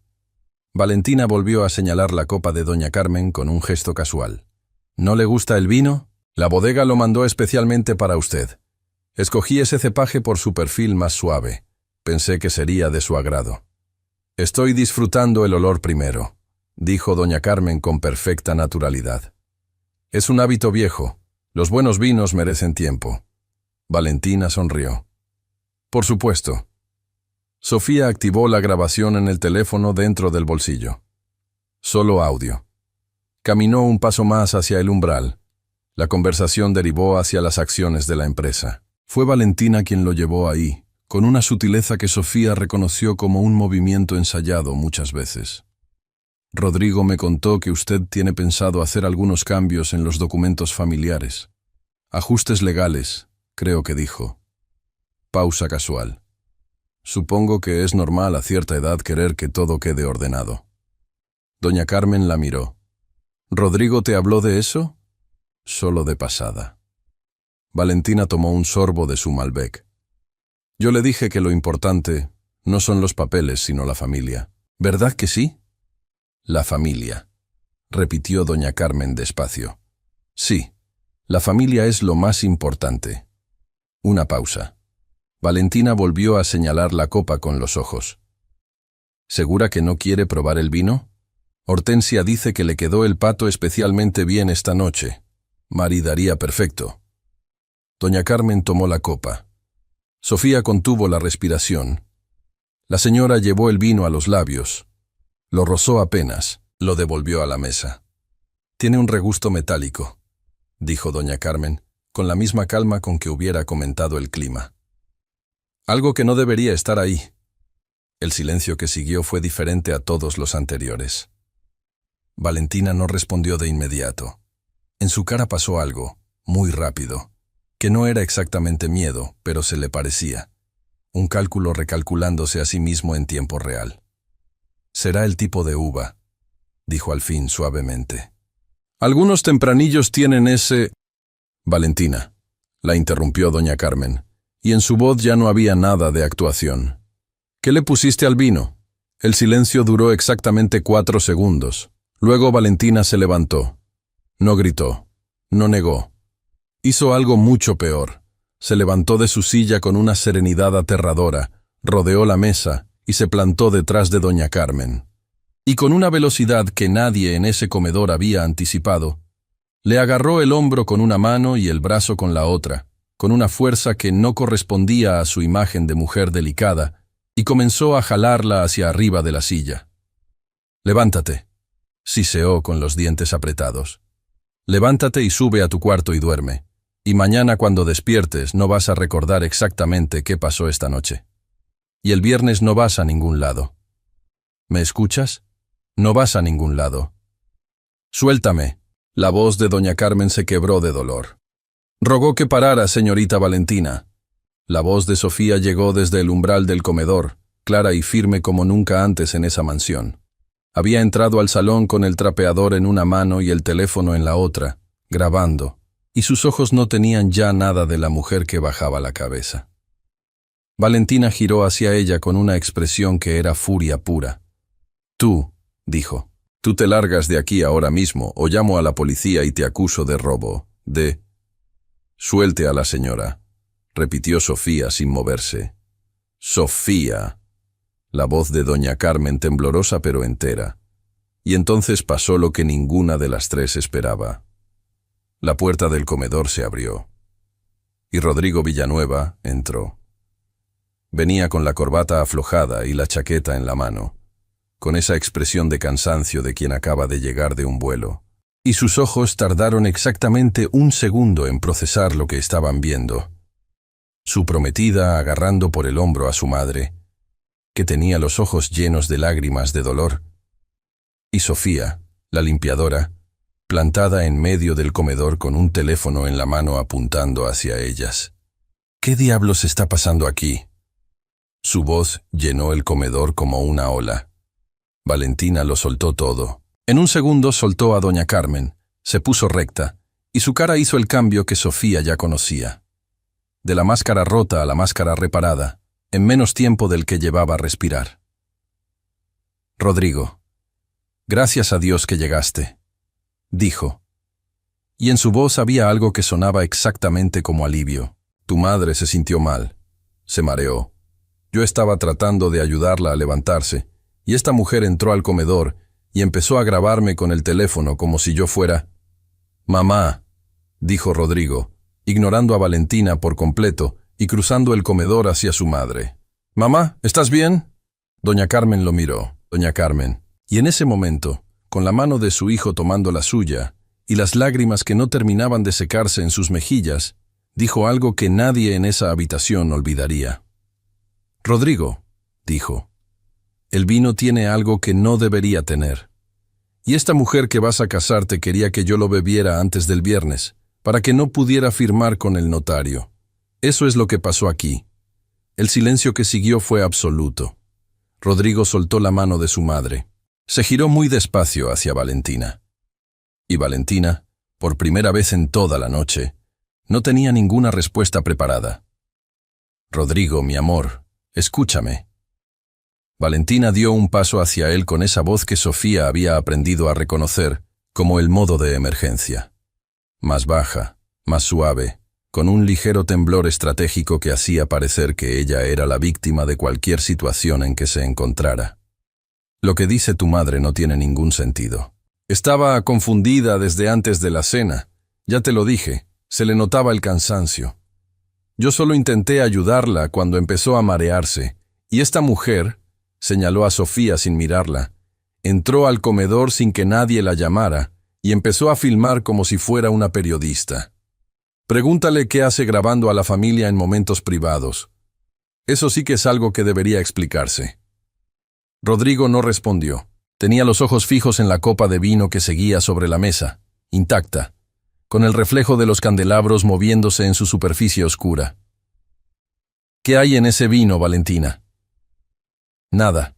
Valentina volvió a señalar la copa de doña Carmen con un gesto casual. ¿No le gusta el vino? La bodega lo mandó especialmente para usted. Escogí ese cepaje por su perfil más suave. Pensé que sería de su agrado. Estoy disfrutando el olor primero, dijo doña Carmen con perfecta naturalidad. Es un hábito viejo. Los buenos vinos merecen tiempo. Valentina sonrió. Por supuesto. Sofía activó la grabación en el teléfono dentro del bolsillo. Solo audio. Caminó un paso más hacia el umbral. La conversación derivó hacia las acciones de la empresa. Fue Valentina quien lo llevó ahí, con una sutileza que Sofía reconoció como un movimiento ensayado muchas veces. Rodrigo me contó que usted tiene pensado hacer algunos cambios en los documentos familiares. Ajustes legales, creo que dijo. Pausa casual. Supongo que es normal a cierta edad querer que todo quede ordenado. Doña Carmen la miró. ¿Rodrigo te habló de eso? Solo de pasada. Valentina tomó un sorbo de su Malbec. Yo le dije que lo importante no son los papeles, sino la familia. ¿Verdad que sí? La familia, repitió doña Carmen despacio. Sí, la familia es lo más importante. Una pausa. Valentina volvió a señalar la copa con los ojos. ¿Segura que no quiere probar el vino? Hortensia dice que le quedó el pato especialmente bien esta noche. Maridaría perfecto. Doña Carmen tomó la copa. Sofía contuvo la respiración. La señora llevó el vino a los labios. Lo rozó apenas, lo devolvió a la mesa. Tiene un regusto metálico, dijo doña Carmen, con la misma calma con que hubiera comentado el clima. Algo que no debería estar ahí. El silencio que siguió fue diferente a todos los anteriores. Valentina no respondió de inmediato. En su cara pasó algo, muy rápido, que no era exactamente miedo, pero se le parecía. Un cálculo recalculándose a sí mismo en tiempo real. Será el tipo de uva, dijo al fin suavemente. Algunos tempranillos tienen ese... Valentina, la interrumpió doña Carmen, y en su voz ya no había nada de actuación. ¿Qué le pusiste al vino? El silencio duró exactamente 4 segundos. Luego Valentina se levantó. No gritó, no negó. Hizo algo mucho peor. Se levantó de su silla con una serenidad aterradora, rodeó la mesa y se plantó detrás de doña Carmen. Y con una velocidad que nadie en ese comedor había anticipado, Le agarró el hombro con una mano y el brazo con la otra, con una fuerza que no correspondía a su imagen de mujer delicada, y comenzó a jalarla hacia arriba de la silla. «Levántate», siseó con los dientes apretados. «Levántate y sube a tu cuarto y duerme. Y mañana cuando despiertes no vas a recordar exactamente qué pasó esta noche. Y el viernes no vas a ningún lado. ¿Me escuchas? No vas a ningún lado». «Suéltame». La voz de doña Carmen se quebró de dolor. «Rogó que parara, señorita Valentina». La voz de Sofía llegó desde el umbral del comedor, clara y firme como nunca antes en esa mansión. Había entrado al salón con el trapeador en una mano y el teléfono en la otra, grabando, y sus ojos no tenían ya nada de la mujer que bajaba la cabeza. Valentina giró hacia ella con una expresión que era furia pura. «Tú», dijo, «tú te largas de aquí ahora mismo o llamo a la policía y te acuso de robo, de...». «Suelte a la señora», repitió Sofía sin moverse. «Sofía». La voz de doña Carmen temblorosa pero entera. Y entonces pasó lo que ninguna de las tres esperaba. La puerta del comedor se abrió. Y Rodrigo Villanueva entró. Venía con la corbata aflojada y la chaqueta en la mano, con esa expresión de cansancio de quien acaba de llegar de un vuelo. Y sus ojos tardaron exactamente un segundo en procesar lo que estaban viendo. Su prometida agarrando por el hombro a su madre, que tenía los ojos llenos de lágrimas de dolor, y Sofía, la limpiadora, plantada en medio del comedor con un teléfono en la mano apuntando hacia ellas. «¿Qué diablos está pasando aquí?». Su voz llenó el comedor como una ola. Valentina lo soltó todo. En un segundo soltó a doña Carmen, se puso recta, y su cara hizo el cambio que Sofía ya conocía. De la máscara rota a la máscara reparada, en menos tiempo del que llevaba a respirar. «Rodrigo, gracias a Dios que llegaste», dijo. Y en su voz había algo que sonaba exactamente como alivio. «Tu madre se sintió mal, se mareó. Yo estaba tratando de ayudarla a levantarse, y esta mujer entró al comedor y empezó a grabarme con el teléfono como si yo fuera...». «Mamá», dijo Rodrigo, ignorando a Valentina por completo y cruzando el comedor hacia su madre. «Mamá, ¿estás bien?». Doña Carmen lo miró. «Doña Carmen». Y en ese momento, con la mano de su hijo tomando la suya, y las lágrimas que no terminaban de secarse en sus mejillas, dijo algo que nadie en esa habitación olvidaría. «Rodrigo», dijo, «el vino tiene algo que no debería tener. Y esta mujer que vas a casarte quería que yo lo bebiera antes del viernes, para que no pudiera firmar con el notario. Eso es lo que pasó aquí». El silencio que siguió fue absoluto. Rodrigo soltó la mano de su madre. Se giró muy despacio hacia Valentina. Y Valentina, por primera vez en toda la noche, no tenía ninguna respuesta preparada. «Rodrigo, mi amor, escúchame». Valentina dio un paso hacia él con esa voz que Sofía había aprendido a reconocer como el modo de emergencia. Más baja, más suave, con un ligero temblor estratégico que hacía parecer que ella era la víctima de cualquier situación en que se encontrara. «Lo que dice tu madre no tiene ningún sentido. Estaba confundida desde antes de la cena. Ya te lo dije, se le notaba el cansancio. Yo solo intenté ayudarla cuando empezó a marearse, y esta mujer», señaló a Sofía sin mirarla, «entró al comedor sin que nadie la llamara y empezó a filmar como si fuera una periodista. Pregúntale qué hace grabando a la familia en momentos privados. Eso sí que es algo que debería explicarse». Rodrigo no respondió. Tenía los ojos fijos en la copa de vino que seguía sobre la mesa, intacta, con el reflejo de los candelabros moviéndose en su superficie oscura. «¿Qué hay en ese vino, Valentina?» «Nada.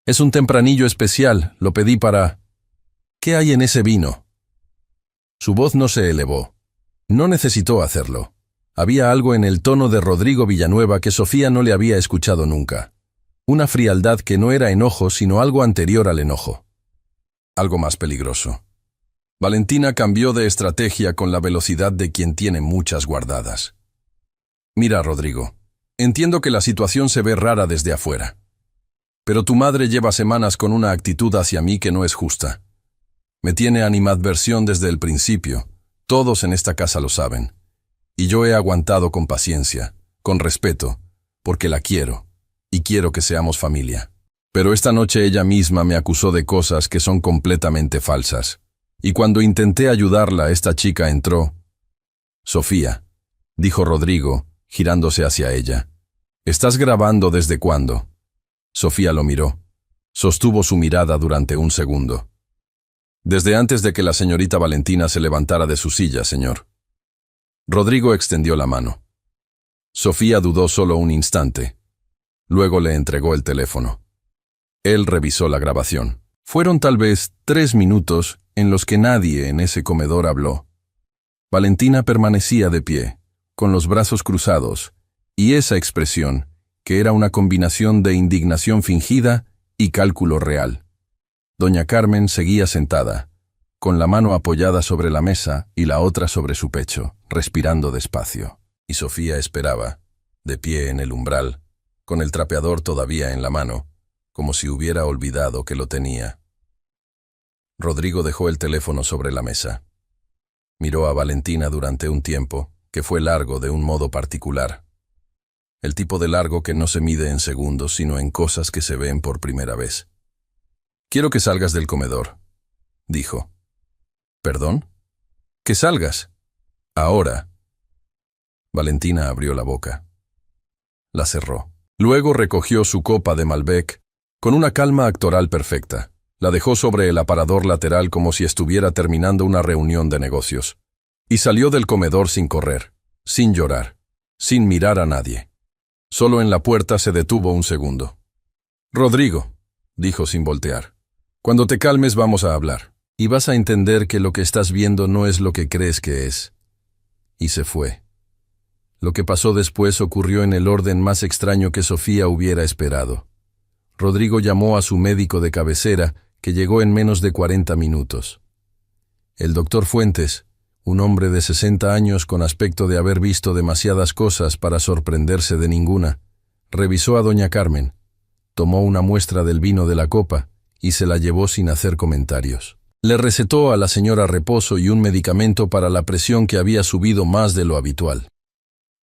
Es un tempranillo especial, lo pedí para...». «¿Qué hay en ese vino?». Su voz no se elevó. No necesitó hacerlo. Había algo en el tono de Rodrigo Villanueva que Sofía no le había escuchado nunca. Una frialdad que no era enojo, sino algo anterior al enojo. Algo más peligroso. Valentina cambió de estrategia con la velocidad de quien tiene muchas guardadas. «Mira, Rodrigo, entiendo que la situación se ve rara desde afuera. Pero tu madre lleva semanas con una actitud hacia mí que no es justa. Me tiene animadversión desde el principio. Todos en esta casa lo saben. Y yo he aguantado con paciencia, con respeto, porque la quiero, y quiero que seamos familia. Pero esta noche ella misma me acusó de cosas que son completamente falsas. Y cuando intenté ayudarla, esta chica entró. Sofía, dijo Rodrigo, girándose hacia ella. ¿Estás grabando desde cuándo? Sofía lo miró. Sostuvo su mirada durante un segundo. Desde antes de que la señorita Valentina se levantara de su silla, señor. Rodrigo extendió la mano. Sofía dudó solo un instante. Luego le entregó el teléfono. Él revisó la grabación. Fueron tal vez 3 minutos en los que nadie en ese comedor habló. Valentina permanecía de pie, con los brazos cruzados, y esa expresión, que era una combinación de indignación fingida y cálculo real. Doña Carmen seguía sentada, con la mano apoyada sobre la mesa y la otra sobre su pecho, respirando despacio. Y Sofía esperaba, de pie en el umbral, con el trapeador todavía en la mano, como si hubiera olvidado que lo tenía. Rodrigo dejó el teléfono sobre la mesa. Miró a Valentina durante un tiempo, que fue largo de un modo particular. El tipo de largo que no se mide en segundos, sino en cosas que se ven por primera vez. «Quiero que salgas del comedor», dijo. «¿Perdón? ¿Que salgas? Ahora». Valentina abrió la boca. La cerró. Luego recogió su copa de Malbec con una calma actoral perfecta. La dejó sobre el aparador lateral como si estuviera terminando una reunión de negocios. Y salió del comedor sin correr, sin llorar, sin mirar a nadie. Solo en la puerta se detuvo un segundo. «Rodrigo», dijo sin voltear, «cuando te calmes vamos a hablar. Y vas a entender que lo que estás viendo no es lo que crees que es». Y se fue. Lo que pasó después ocurrió en el orden más extraño que Sofía hubiera esperado. Rodrigo llamó a su médico de cabecera, que llegó en menos de 40 minutos. El doctor Fuentes, un hombre de 60 años con aspecto de haber visto demasiadas cosas para sorprenderse de ninguna, revisó a doña Carmen, tomó una muestra del vino de la copa y se la llevó sin hacer comentarios. Le recetó a la señora reposo y un medicamento para la presión que había subido más de lo habitual.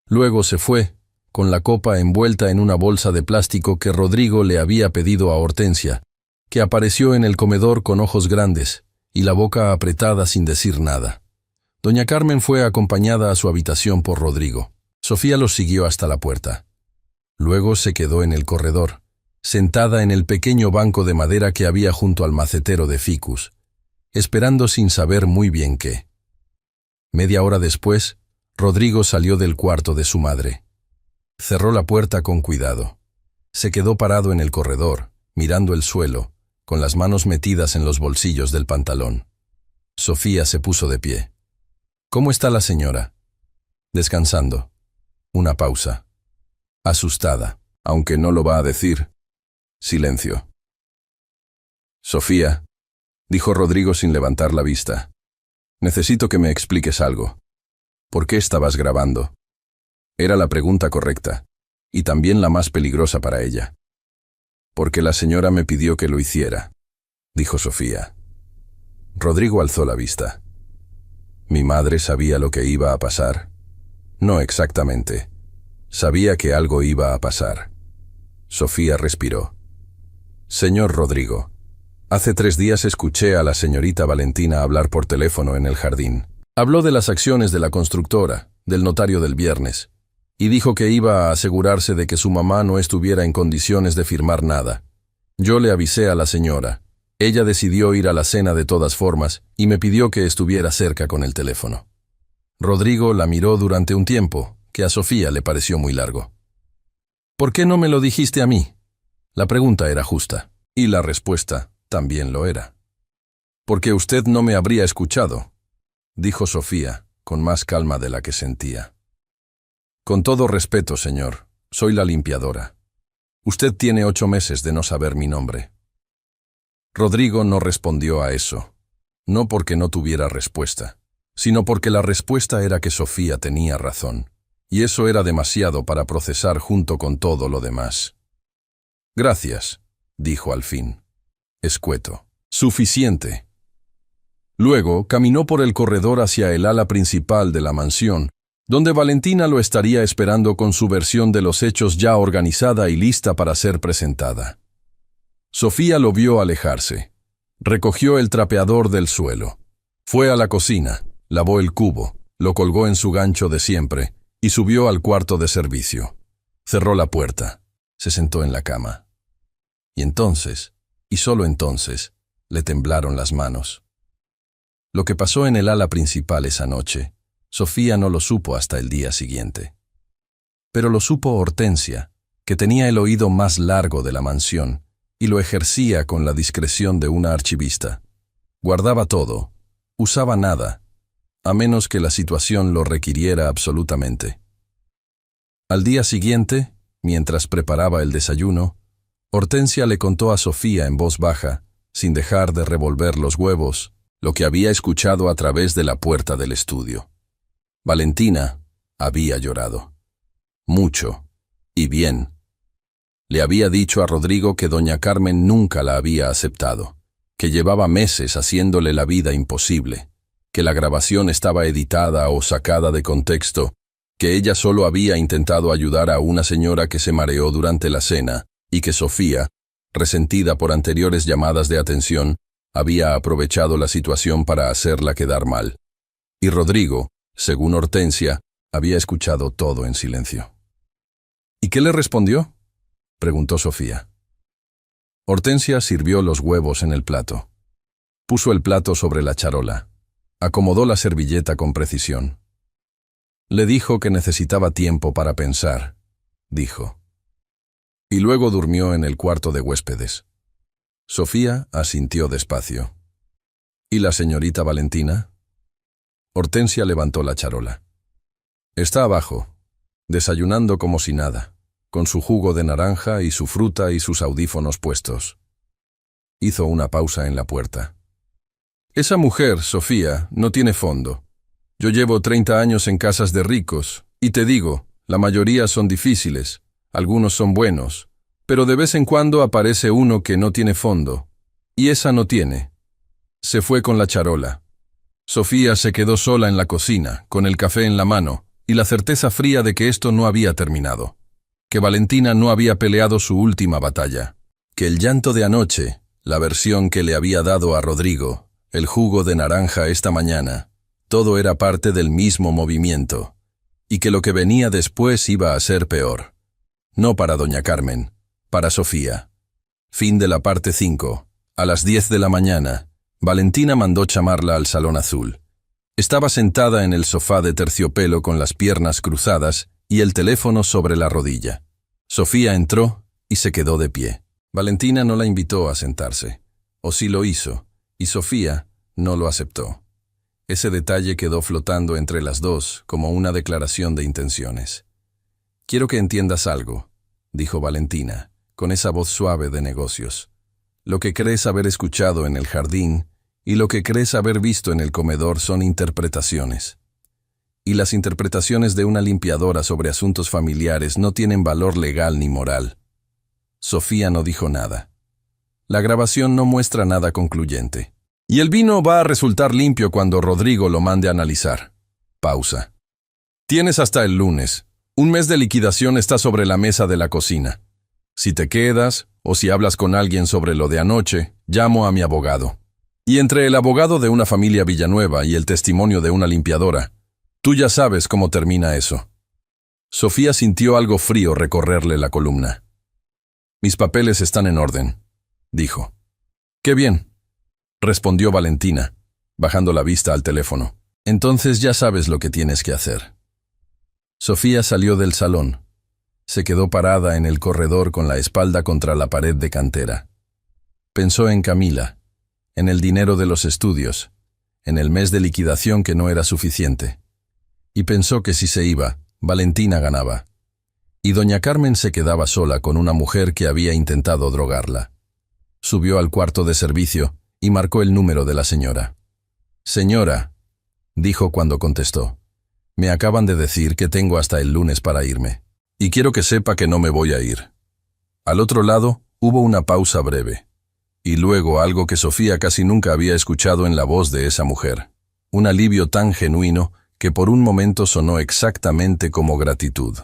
Luego se fue, con la copa envuelta en una bolsa de plástico que Rodrigo le había pedido a Hortensia, que apareció en el comedor con ojos grandes y la boca apretada sin decir nada. Doña Carmen fue acompañada a su habitación por Rodrigo. Sofía los siguió hasta la puerta. Luego se quedó en el corredor, sentada en el pequeño banco de madera que había junto al macetero de ficus, esperando sin saber muy bien qué. Media hora después, Rodrigo salió del cuarto de su madre. Cerró la puerta con cuidado. Se quedó parado en el corredor, mirando el suelo, con las manos metidas en los bolsillos del pantalón. Sofía se puso de pie. «¿Cómo está la señora?» «Descansando». Una pausa. Asustada, aunque no lo va a decir. Silencio. «Sofía», dijo Rodrigo sin levantar la vista, «necesito que me expliques algo. ¿Por qué estabas grabando?» Era la pregunta correcta, y también la más peligrosa para ella. «Porque la señora me pidió que lo hiciera», dijo Sofía. Rodrigo alzó la vista. «¿Mi madre sabía lo que iba a pasar?» «No exactamente. Sabía que algo iba a pasar». Sofía respiró. «Señor Rodrigo, hace 3 días escuché a la señorita Valentina hablar por teléfono en el jardín. Habló de las acciones de la constructora, del notario del viernes, y dijo que iba a asegurarse de que su mamá no estuviera en condiciones de firmar nada. Yo le avisé a la señora. Ella decidió ir a la cena de todas formas y me pidió que estuviera cerca con el teléfono». Rodrigo la miró durante un tiempo, que a Sofía le pareció muy largo. «¿Por qué no me lo dijiste a mí?» La pregunta era justa, y la respuesta también lo era. «Porque usted no me habría escuchado», dijo Sofía, con más calma de la que sentía. «Con todo respeto, señor, soy la limpiadora. Usted tiene 8 meses de no saber mi nombre». Rodrigo no respondió a eso, no porque no tuviera respuesta, sino porque la respuesta era que Sofía tenía razón, y eso era demasiado para procesar junto con todo lo demás. «Gracias», dijo al fin. Escueto. «Suficiente». Luego caminó por el corredor hacia el ala principal de la mansión, donde Valentina lo estaría esperando con su versión de los hechos ya organizada y lista para ser presentada. Sofía lo vio alejarse. Recogió el trapeador del suelo. Fue a la cocina, lavó el cubo, lo colgó en su gancho de siempre y subió al cuarto de servicio. Cerró la puerta, se sentó en la cama. Y entonces, y solo entonces, le temblaron las manos. Lo que pasó en el ala principal esa noche, Sofía no lo supo hasta el día siguiente. Pero lo supo Hortensia, que tenía el oído más largo de la mansión y lo ejercía con la discreción de una archivista. Guardaba todo, usaba nada, a menos que la situación lo requiriera absolutamente. Al día siguiente, mientras preparaba el desayuno, Hortensia le contó a Sofía en voz baja, sin dejar de revolver los huevos, lo que había escuchado a través de la puerta del estudio. Valentina había llorado. Mucho. Y bien. Le había dicho a Rodrigo que doña Carmen nunca la había aceptado, que llevaba meses haciéndole la vida imposible, que la grabación estaba editada o sacada de contexto, que ella solo había intentado ayudar a una señora que se mareó durante la cena y que Sofía, resentida por anteriores llamadas de atención, había aprovechado la situación para hacerla quedar mal. Y Rodrigo, según Hortensia, había escuchado todo en silencio. ¿Y qué le respondió?, preguntó Sofía. Hortensia sirvió los huevos en el plato. Puso el plato sobre la charola. Acomodó la servilleta con precisión. Le dijo que necesitaba tiempo para pensar, dijo. Y luego durmió en el cuarto de huéspedes. Sofía asintió despacio. ¿Y la señorita Valentina? Hortensia levantó la charola. Está abajo, desayunando como si nada, con su jugo de naranja y su fruta y sus audífonos puestos. Hizo una pausa en la puerta. Esa mujer, Sofía, no tiene fondo. Yo llevo 30 años en casas de ricos, y te digo, la mayoría son difíciles, algunos son buenos, pero de vez en cuando aparece uno que no tiene fondo, y esa no tiene. Se fue con la charola. Sofía se quedó sola en la cocina, con el café en la mano, y la certeza fría de que esto no había terminado, que Valentina no había peleado su última batalla, que el llanto de anoche, la versión que le había dado a Rodrigo, el jugo de naranja esta mañana, todo era parte del mismo movimiento, y que lo que venía después iba a ser peor. No para doña Carmen, para Sofía. Fin de la parte 5. A las 10 de la mañana, Valentina mandó llamarla al salón azul. Estaba sentada en el sofá de terciopelo con las piernas cruzadas y el teléfono sobre la rodilla. Sofía entró y se quedó de pie. Valentina no la invitó a sentarse, o sí lo hizo, y Sofía no lo aceptó. Ese detalle quedó flotando entre las dos como una declaración de intenciones. «Quiero que entiendas algo», dijo Valentina, con esa voz suave de negocios. «Lo que crees haber escuchado en el jardín y lo que crees haber visto en el comedor son interpretaciones. Y las interpretaciones de una limpiadora sobre asuntos familiares no tienen valor legal ni moral». Sofía no dijo nada. La grabación no muestra nada concluyente. «Y el vino va a resultar limpio cuando Rodrigo lo mande a analizar». Pausa. «Tienes hasta el lunes. Un mes de liquidación está sobre la mesa de la cocina. Si te quedas, o si hablas con alguien sobre lo de anoche, llamo a mi abogado. Y entre el abogado de una familia Villanueva y el testimonio de una limpiadora, tú ya sabes cómo termina eso». Sofía sintió algo frío recorrerle la columna. «Mis papeles están en orden», dijo. «Qué bien», respondió Valentina, bajando la vista al teléfono. «Entonces ya sabes lo que tienes que hacer». Sofía salió del salón. Se quedó parada en el corredor con la espalda contra la pared de cantera. Pensó en Camila, en el dinero de los estudios, en el mes de liquidación que no era suficiente. Y pensó que si se iba, Valentina ganaba. Y doña Carmen se quedaba sola con una mujer que había intentado drogarla. Subió al cuarto de servicio y marcó el número de la señora. «Señora», dijo cuando contestó, «me acaban de decir que tengo hasta el lunes para irme. Y quiero que sepa que no me voy a ir». Al otro lado hubo una pausa breve. Y luego algo que Sofía casi nunca había escuchado en la voz de esa mujer. Un alivio tan genuino que por un momento sonó exactamente como gratitud.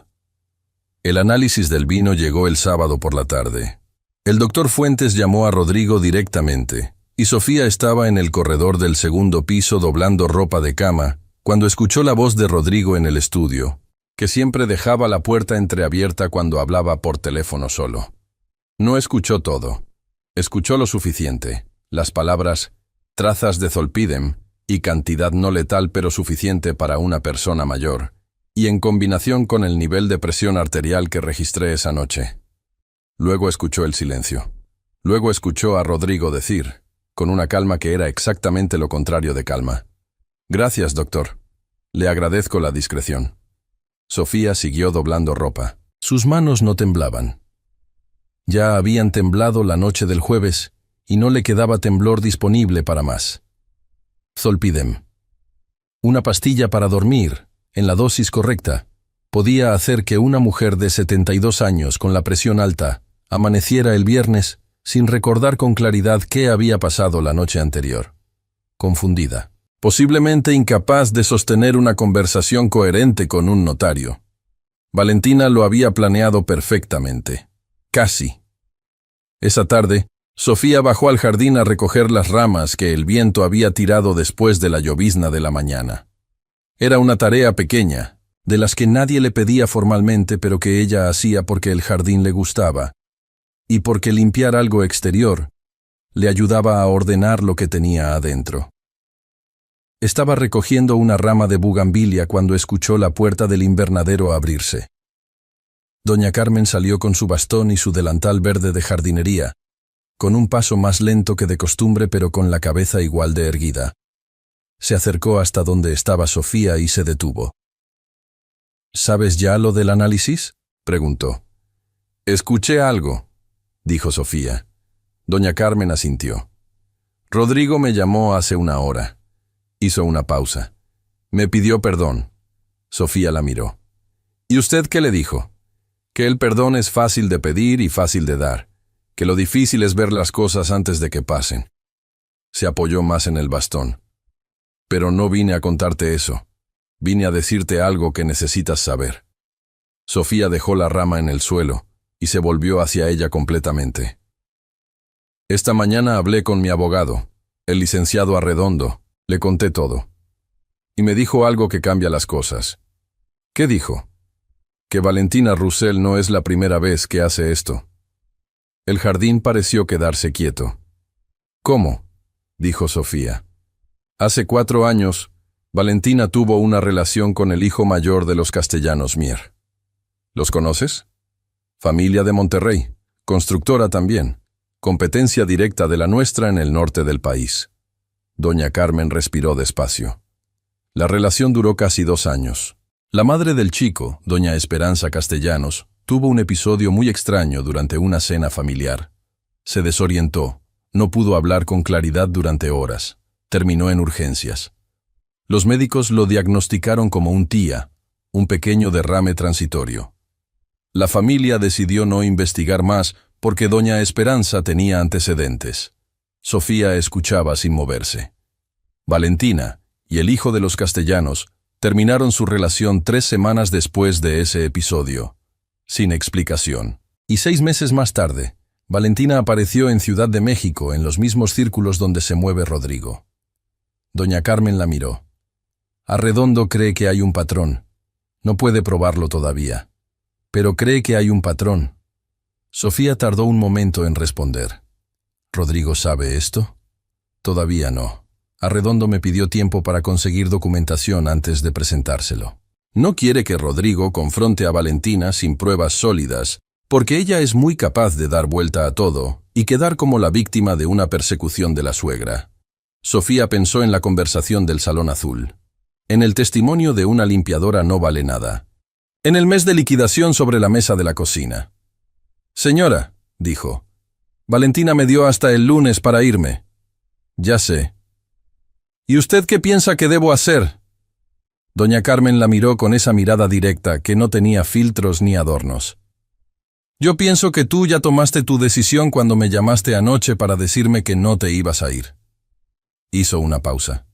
El análisis del vino llegó el sábado por la tarde. El doctor Fuentes llamó a Rodrigo directamente, y Sofía estaba en el corredor del segundo piso doblando ropa de cama, cuando escuchó la voz de Rodrigo en el estudio, que siempre dejaba la puerta entreabierta cuando hablaba por teléfono solo. No escuchó todo. Escuchó lo suficiente, las palabras trazas de zolpidem y cantidad no letal pero suficiente para una persona mayor, y en combinación con el nivel de presión arterial que registré esa noche. Luego escuchó el silencio. Luego escuchó a Rodrigo decir, con una calma que era exactamente lo contrario de calma: «Gracias, doctor. Le agradezco la discreción». Sofía siguió doblando ropa. Sus manos no temblaban. Ya habían temblado la noche del jueves y no le quedaba temblor disponible para más. Zolpidem. Una pastilla para dormir, en la dosis correcta, podía hacer que una mujer de 72 años con la presión alta amaneciera el viernes sin recordar con claridad qué había pasado la noche anterior. Confundida. Posiblemente incapaz de sostener una conversación coherente con un notario. Valentina lo había planeado perfectamente. Casi. Esa tarde, Sofía bajó al jardín a recoger las ramas que el viento había tirado después de la llovizna de la mañana. Era una tarea pequeña, de las que nadie le pedía formalmente, pero que ella hacía porque el jardín le gustaba, y porque limpiar algo exterior le ayudaba a ordenar lo que tenía adentro. Estaba recogiendo una rama de bugambilia cuando escuchó la puerta del invernadero abrirse. Doña Carmen salió con su bastón y su delantal verde de jardinería, con un paso más lento que de costumbre pero con la cabeza igual de erguida. Se acercó hasta donde estaba Sofía y se detuvo. «¿Sabes ya lo del análisis?», preguntó. «Escuché algo», dijo Sofía. Doña Carmen asintió. «Rodrigo me llamó hace una hora». Hizo una pausa. «Me pidió perdón». Sofía la miró. «¿Y usted qué le dijo?» «Que el perdón es fácil de pedir y fácil de dar, que lo difícil es ver las cosas antes de que pasen». Se apoyó más en el bastón. «Pero no vine a contarte eso. Vine a decirte algo que necesitas saber». Sofía dejó la rama en el suelo y se volvió hacia ella completamente. «Esta mañana hablé con mi abogado, el licenciado Arredondo. Le conté todo. Y me dijo algo que cambia las cosas». «¿Qué dijo?» «Que Valentina Roussel no es la primera vez que hace esto». El jardín pareció quedarse quieto. «¿Cómo?», dijo Sofía. «Hace 4 años, Valentina tuvo una relación con el hijo mayor de los Castellanos Mier. ¿Los conoces? Familia de Monterrey, constructora también, competencia directa de la nuestra en el norte del país». Doña Carmen respiró despacio. La relación duró casi 2 años. La madre del chico, doña Esperanza Castellanos, tuvo un episodio muy extraño durante una cena familiar. Se desorientó, no pudo hablar con claridad durante horas, terminó en urgencias. Los médicos lo diagnosticaron como un TIA, un pequeño derrame transitorio. La familia decidió no investigar más porque doña Esperanza tenía antecedentes. Sofía escuchaba sin moverse. Valentina y el hijo de los Castellanos terminaron su relación 3 semanas después de ese episodio, sin explicación. Y 6 meses más tarde, Valentina apareció en Ciudad de México en los mismos círculos donde se mueve Rodrigo. Doña Carmen la miró. Arredondo cree que hay un patrón. No puede probarlo todavía, pero cree que hay un patrón. Sofía tardó un momento en responder. ¿Rodrigo sabe esto? Todavía no. Arredondo me pidió tiempo para conseguir documentación antes de presentárselo. No quiere que Rodrigo confronte a Valentina sin pruebas sólidas, porque ella es muy capaz de dar vuelta a todo y quedar como la víctima de una persecución de la suegra. Sofía pensó en la conversación del Salón Azul. En el testimonio de una limpiadora no vale nada. En el mes de liquidación sobre la mesa de la cocina. «Señora», dijo, «Valentina me dio hasta el lunes para irme». «Ya sé». «¿Y usted qué piensa que debo hacer?» Doña Carmen la miró con esa mirada directa que no tenía filtros ni adornos. Yo pienso que tú ya tomaste tu decisión cuando me llamaste anoche para decirme que no te ibas a ir. Hizo una pausa.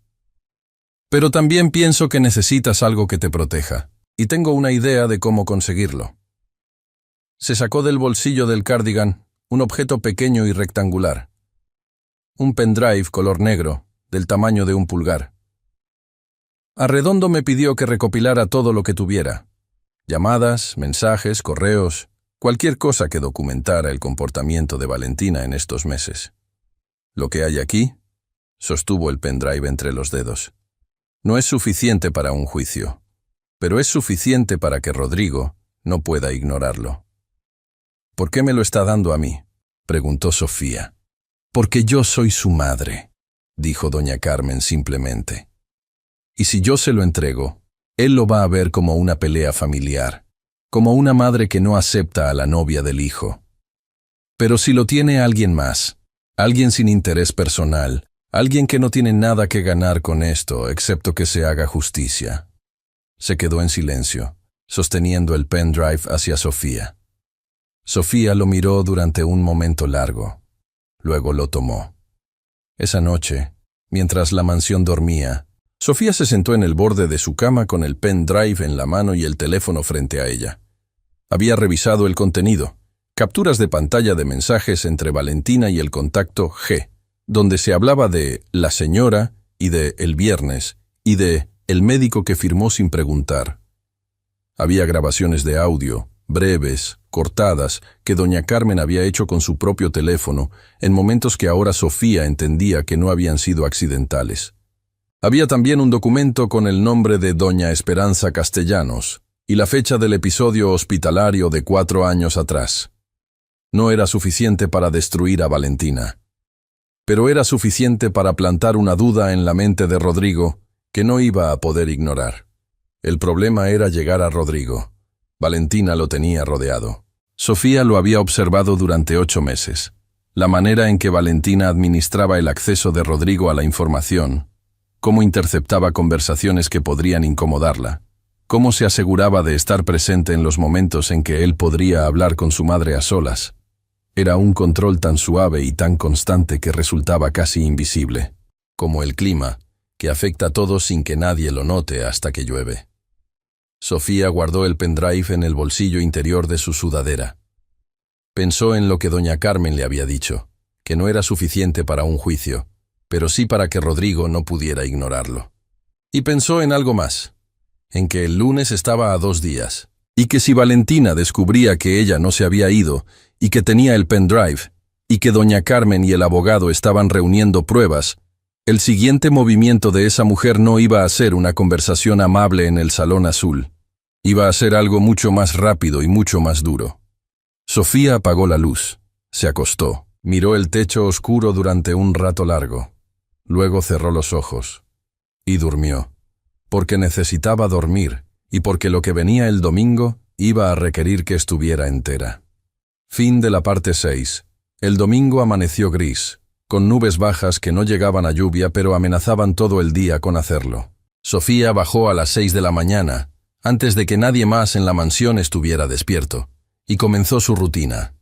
Pero también pienso que necesitas algo que te proteja, y tengo una idea de cómo conseguirlo. Se sacó del bolsillo del cardigan un objeto pequeño y rectangular. Un pendrive color negro, del tamaño de un pulgar. Arredondo me pidió que recopilara todo lo que tuviera. Llamadas, mensajes, correos, cualquier cosa que documentara el comportamiento de Valentina en estos meses. Lo que hay aquí, sostuvo el pendrive entre los dedos, no es suficiente para un juicio, pero es suficiente para que Rodrigo no pueda ignorarlo. ¿Por qué me lo está dando a mí?, preguntó Sofía. Porque yo soy su madre, dijo doña Carmen simplemente. Y si yo se lo entrego, él lo va a ver como una pelea familiar, como una madre que no acepta a la novia del hijo. Pero si lo tiene alguien más, alguien sin interés personal, alguien que no tiene nada que ganar con esto excepto que se haga justicia. Se quedó en silencio, sosteniendo el pendrive hacia Sofía. Sofía lo miró durante un momento largo. Luego lo tomó. Esa noche, mientras la mansión dormía, Sofía se sentó en el borde de su cama con el pendrive en la mano y el teléfono frente a ella. Había revisado el contenido, capturas de pantalla de mensajes entre Valentina y el contacto G, donde se hablaba de la señora y de el viernes y de el médico que firmó sin preguntar. Había grabaciones de audio, breves, cortadas, que doña Carmen había hecho con su propio teléfono en momentos que ahora Sofía entendía que no habían sido accidentales. Había también un documento con el nombre de doña Esperanza Castellanos y la fecha del episodio hospitalario de 4 años atrás. No era suficiente para destruir a Valentina, pero era suficiente para plantar una duda en la mente de Rodrigo que no iba a poder ignorar. El problema era llegar a Rodrigo. Valentina lo tenía rodeado. Sofía lo había observado durante 8 meses. La manera en que Valentina administraba el acceso de Rodrigo a la información, cómo interceptaba conversaciones que podrían incomodarla, cómo se aseguraba de estar presente en los momentos en que él podría hablar con su madre a solas. Era un control tan suave y tan constante que resultaba casi invisible, como el clima, que afecta a todos sin que nadie lo note hasta que llueve. Sofía guardó el pendrive en el bolsillo interior de su sudadera. Pensó en lo que doña Carmen le había dicho, que no era suficiente para un juicio, pero sí para que Rodrigo no pudiera ignorarlo. Y pensó en algo más, en que el lunes estaba a 2 días, y que si Valentina descubría que ella no se había ido, y que tenía el pendrive, y que doña Carmen y el abogado estaban reuniendo pruebas, el siguiente movimiento de esa mujer no iba a ser una conversación amable en el Salón Azul. Iba a ser algo mucho más rápido y mucho más duro. Sofía apagó la luz, se acostó, miró el techo oscuro durante un rato largo. Luego cerró los ojos y durmió, porque necesitaba dormir y porque lo que venía el domingo iba a requerir que estuviera entera. Fin de la parte 6. El domingo amaneció gris, con nubes bajas que no llegaban a lluvia pero amenazaban todo el día con hacerlo. Sofía bajó a las 6 de la mañana, antes de que nadie más en la mansión estuviera despierto, y comenzó su rutina.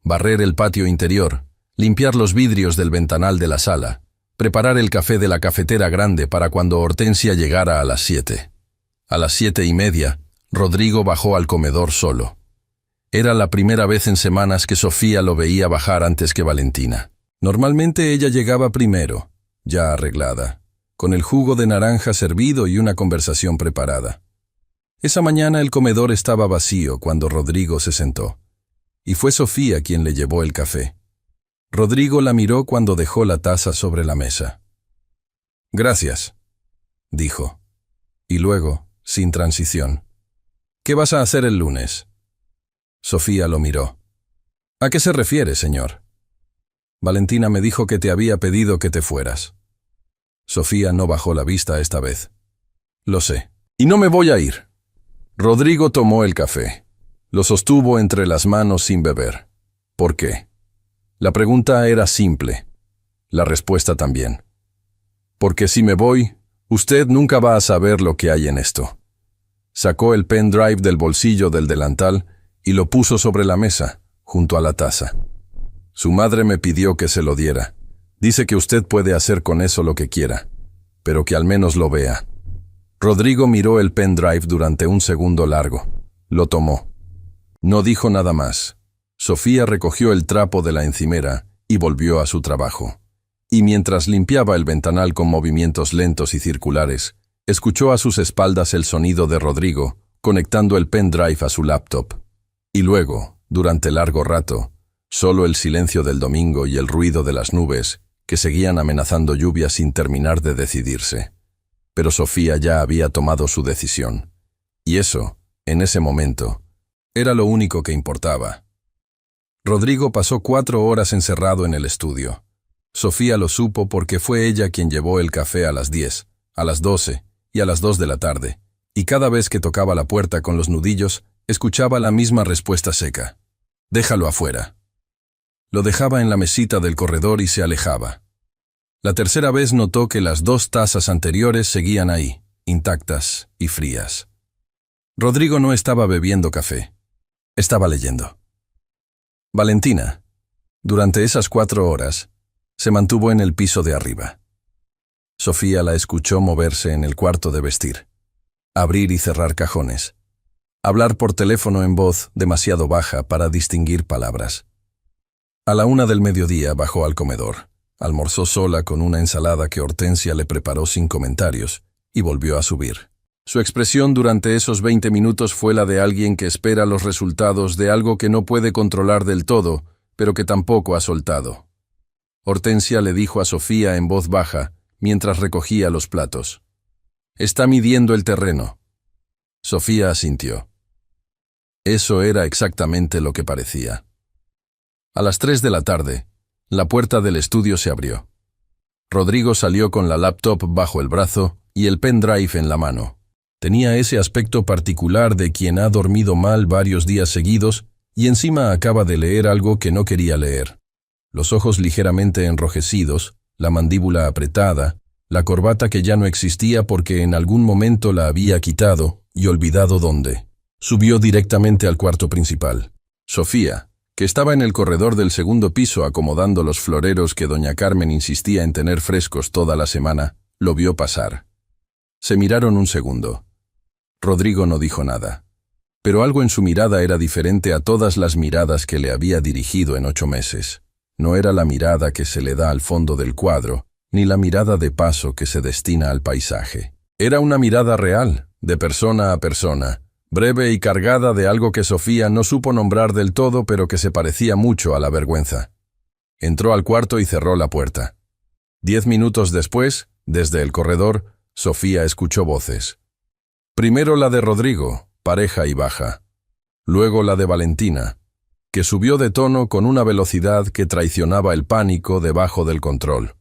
Barrer el patio interior, limpiar los vidrios del ventanal de la sala, preparar el café de la cafetera grande para cuando Hortensia llegara a las 7. A las 7:30, Rodrigo bajó al comedor solo. Era la primera vez en semanas que Sofía lo veía bajar antes que Valentina. Normalmente ella llegaba primero, ya arreglada, con el jugo de naranja servido y una conversación preparada. Esa mañana el comedor estaba vacío cuando Rodrigo se sentó, y fue Sofía quien le llevó el café. Rodrigo la miró cuando dejó la taza sobre la mesa. «Gracias», dijo, y luego, sin transición, «¿Qué vas a hacer el lunes?» Sofía lo miró. «¿A qué se refiere, señor?» «Valentina me dijo que te había pedido que te fueras». Sofía no bajó la vista esta vez. «Lo sé, y no me voy a ir». Rodrigo tomó el café. Lo sostuvo entre las manos sin beber. ¿Por qué? La pregunta era simple. La respuesta también. Porque si me voy, usted nunca va a saber lo que hay en esto. Sacó el pendrive del bolsillo del delantal y lo puso sobre la mesa, junto a la taza. Su madre me pidió que se lo diera. Dice que usted puede hacer con eso lo que quiera, pero que al menos lo vea. Rodrigo miró el pendrive durante un segundo largo. Lo tomó. No dijo nada más. Sofía recogió el trapo de la encimera y volvió a su trabajo. Y mientras limpiaba el ventanal con movimientos lentos y circulares, escuchó a sus espaldas el sonido de Rodrigo conectando el pendrive a su laptop. Y luego, durante largo rato, solo el silencio del domingo y el ruido de las nubes, que seguían amenazando lluvia sin terminar de decidirse. Pero Sofía ya había tomado su decisión. Y eso, en ese momento, era lo único que importaba. Rodrigo pasó 4 horas encerrado en el estudio. Sofía lo supo porque fue ella quien llevó el café a las 10, a las 12 y a las 2 de la tarde, y cada vez que tocaba la puerta con los nudillos, escuchaba la misma respuesta seca. «Déjalo afuera». Lo dejaba en la mesita del corredor y se alejaba. La tercera vez notó que las 2 tazas anteriores seguían ahí, intactas y frías. Rodrigo no estaba bebiendo café. Estaba leyendo. Valentina, durante esas 4 horas, se mantuvo en el piso de arriba. Sofía la escuchó moverse en el cuarto de vestir, abrir y cerrar cajones, hablar por teléfono en voz demasiado baja para distinguir palabras. A la 1 del mediodía bajó al comedor, almorzó sola con una ensalada que Hortensia le preparó sin comentarios y volvió a subir. Su expresión durante esos 20 minutos fue la de alguien que espera los resultados de algo que no puede controlar del todo, pero que tampoco ha soltado. Hortensia le dijo a Sofía en voz baja, mientras recogía los platos: «Está midiendo el terreno». Sofía asintió. Eso era exactamente lo que parecía. A las 3 de la tarde, la puerta del estudio se abrió. Rodrigo salió con la laptop bajo el brazo y el pendrive en la mano. Tenía ese aspecto particular de quien ha dormido mal varios días seguidos y encima acaba de leer algo que no quería leer. Los ojos ligeramente enrojecidos, la mandíbula apretada, la corbata que ya no existía porque en algún momento la había quitado y olvidado dónde. Subió directamente al cuarto principal. Sofía, que estaba en el corredor del segundo piso acomodando los floreros que doña Carmen insistía en tener frescos toda la semana, lo vio pasar. Se miraron un segundo. Rodrigo no dijo nada, pero algo en su mirada era diferente a todas las miradas que le había dirigido en 8 meses. No era la mirada que se le da al fondo del cuadro, ni la mirada de paso que se destina al paisaje. Era una mirada real, de persona a persona, breve y cargada de algo que Sofía no supo nombrar del todo, pero que se parecía mucho a la vergüenza. Entró al cuarto y cerró la puerta. 10 minutos después, desde el corredor, Sofía escuchó voces. Primero la de Rodrigo, pareja y baja. Luego la de Valentina, que subió de tono con una velocidad que traicionaba el pánico debajo del control.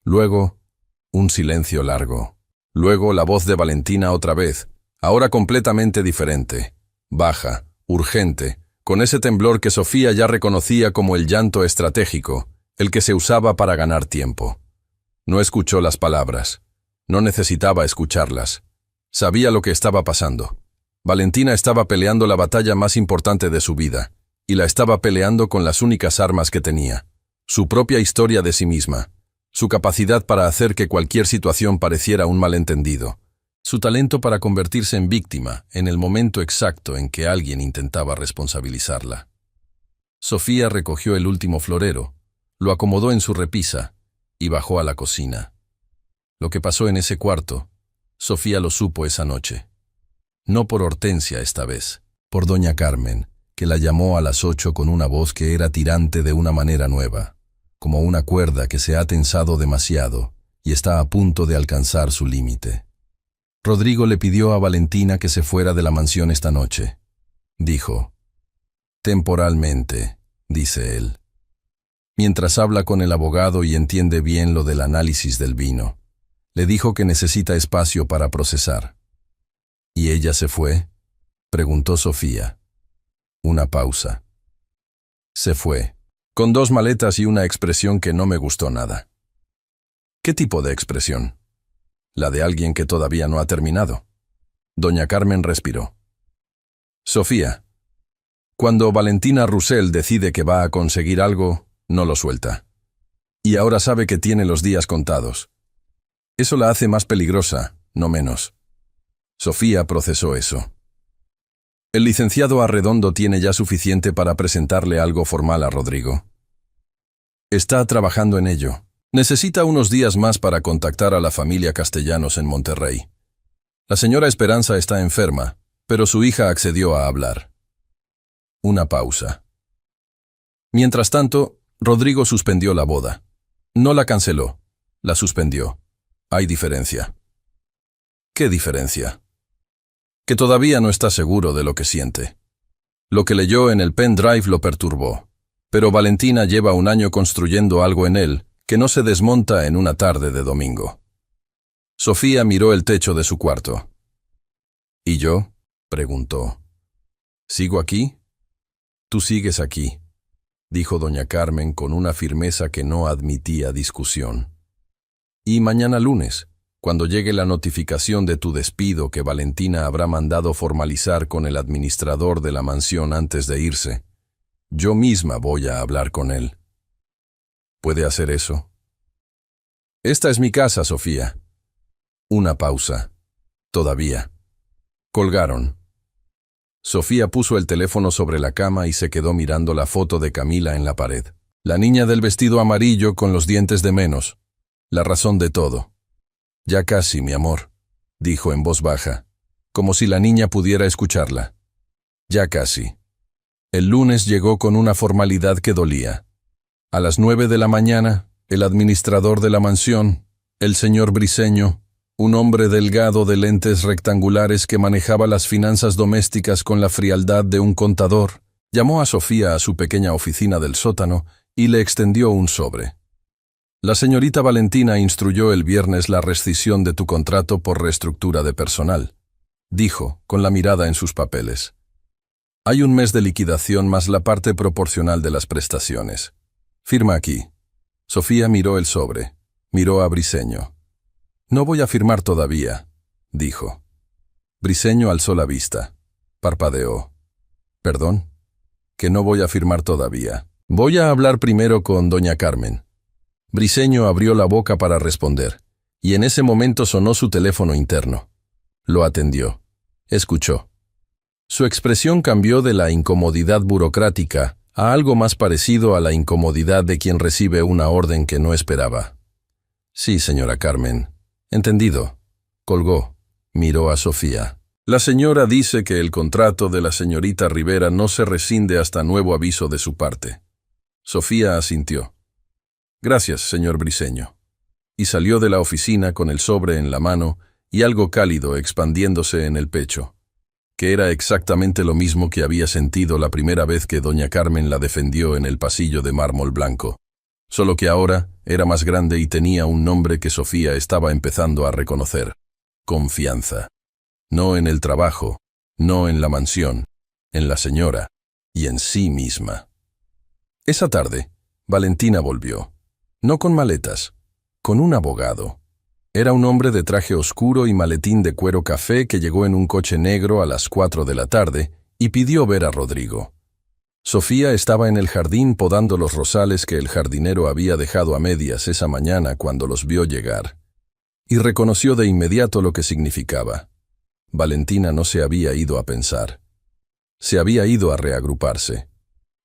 Luego, un silencio largo. Luego la voz de Valentina otra vez, ahora completamente diferente, baja, urgente, con ese temblor que Sofía ya reconocía como el llanto estratégico, el que se usaba para ganar tiempo. No escuchó las palabras. No necesitaba escucharlas. Sabía lo que estaba pasando. Valentina estaba peleando la batalla más importante de su vida, y la estaba peleando con las únicas armas que tenía: su propia historia de sí misma, su capacidad para hacer que cualquier situación pareciera un malentendido, su talento para convertirse en víctima en el momento exacto en que alguien intentaba responsabilizarla. Sofía recogió el último florero, lo acomodó en su repisa y bajó a la cocina. Lo que pasó en ese cuarto, Sofía lo supo esa noche. No por Hortensia esta vez, por doña Carmen, que la llamó a las 8 con una voz que era tirante de una manera nueva, como una cuerda que se ha tensado demasiado y está a punto de alcanzar su límite. Rodrigo le pidió a Valentina que se fuera de la mansión esta noche. Dijo: «Temporalmente», dice él. Mientras habla con el abogado y entiende bien lo del análisis del vino, le dijo que necesita espacio para procesar. «¿Y ella se fue?», preguntó Sofía. Una pausa. Se fue, con 2 maletas y una expresión que no me gustó nada. ¿Qué tipo de expresión? La de alguien que todavía no ha terminado. Doña Carmen respiró. «Sofía, Cuando Valentina Roussel decide que va a conseguir algo, no lo suelta. Y ahora sabe que tiene los días contados. Eso la hace más peligrosa, no menos. Sofía procesó eso. El licenciado Arredondo tiene ya suficiente para presentarle algo formal a Rodrigo. Está trabajando en ello. Necesita unos días más para contactar a la familia Castellanos en Monterrey. La señora Esperanza está enferma, pero su hija accedió a hablar. Una pausa. Mientras tanto, Rodrigo suspendió la boda. No la canceló, la suspendió. Hay diferencia. ¿Qué diferencia? Que todavía no está seguro de lo que siente. Lo que leyó en el pendrive lo perturbó, pero Valentina lleva un año construyendo algo en él que no se desmonta en una tarde de domingo. Sofía miró el techo de su cuarto. ¿Y yo?, preguntó. ¿Sigo aquí? Tú sigues aquí, dijo doña Carmen con una firmeza que no admitía discusión. Y mañana lunes, cuando llegue la notificación de tu despido que Valentina habrá mandado formalizar con el administrador de la mansión antes de irse, yo misma voy a hablar con él. ¿Puede hacer eso? Esta es mi casa, Sofía. Una pausa. Todavía. Colgaron. Sofía puso el teléfono sobre la cama y se quedó mirando la foto de Camila en la pared. La niña del vestido amarillo con los dientes de menos. La razón de todo. Ya casi, mi amor, dijo en voz baja, como si la niña pudiera escucharla. Ya casi. El lunes llegó con una formalidad que dolía. A las 9 de la mañana, el administrador de la mansión, el señor Briceño, un hombre delgado de lentes rectangulares que manejaba las finanzas domésticas con la frialdad de un contador, llamó a Sofía a su pequeña oficina del sótano y le extendió un sobre. La señorita Valentina instruyó el viernes la rescisión de tu contrato por reestructura de personal, dijo, con la mirada en sus papeles. Hay un mes de liquidación más la parte proporcional de las prestaciones. Firma aquí. Sofía miró el sobre, miró a Briceño. No voy a firmar todavía, dijo. Briceño alzó la vista. Parpadeó. ¿Perdón? Que no voy a firmar todavía. Voy a hablar primero con doña Carmen. Briceño abrió la boca para responder, y en ese momento sonó su teléfono interno. Lo atendió. Escuchó. Su expresión cambió de la incomodidad burocrática a algo más parecido a la incomodidad de quien recibe una orden que no esperaba. Sí, señora Carmen. Entendido. Colgó. Miró a Sofía. La señora dice que el contrato de la señorita Rivera no se rescinde hasta nuevo aviso de su parte. Sofía asintió. Gracias, señor Briceño. Y salió de la oficina con el sobre en la mano y algo cálido expandiéndose en el pecho, que era exactamente lo mismo que había sentido la primera vez que doña Carmen la defendió en el pasillo de mármol blanco, solo que ahora era más grande y tenía un nombre que Sofía estaba empezando a reconocer. Confianza. No en el trabajo, no en la mansión, en la señora y en sí misma. Esa tarde, Valentina volvió. No con maletas, con un abogado. Era un hombre de traje oscuro y maletín de cuero café que llegó en un coche negro a las 4 de la tarde y pidió ver a Rodrigo. Sofía estaba en el jardín podando los rosales que el jardinero había dejado a medias esa mañana cuando los vio llegar, y reconoció de inmediato lo que significaba. Valentina no se había ido a pensar. Se había ido a reagruparse.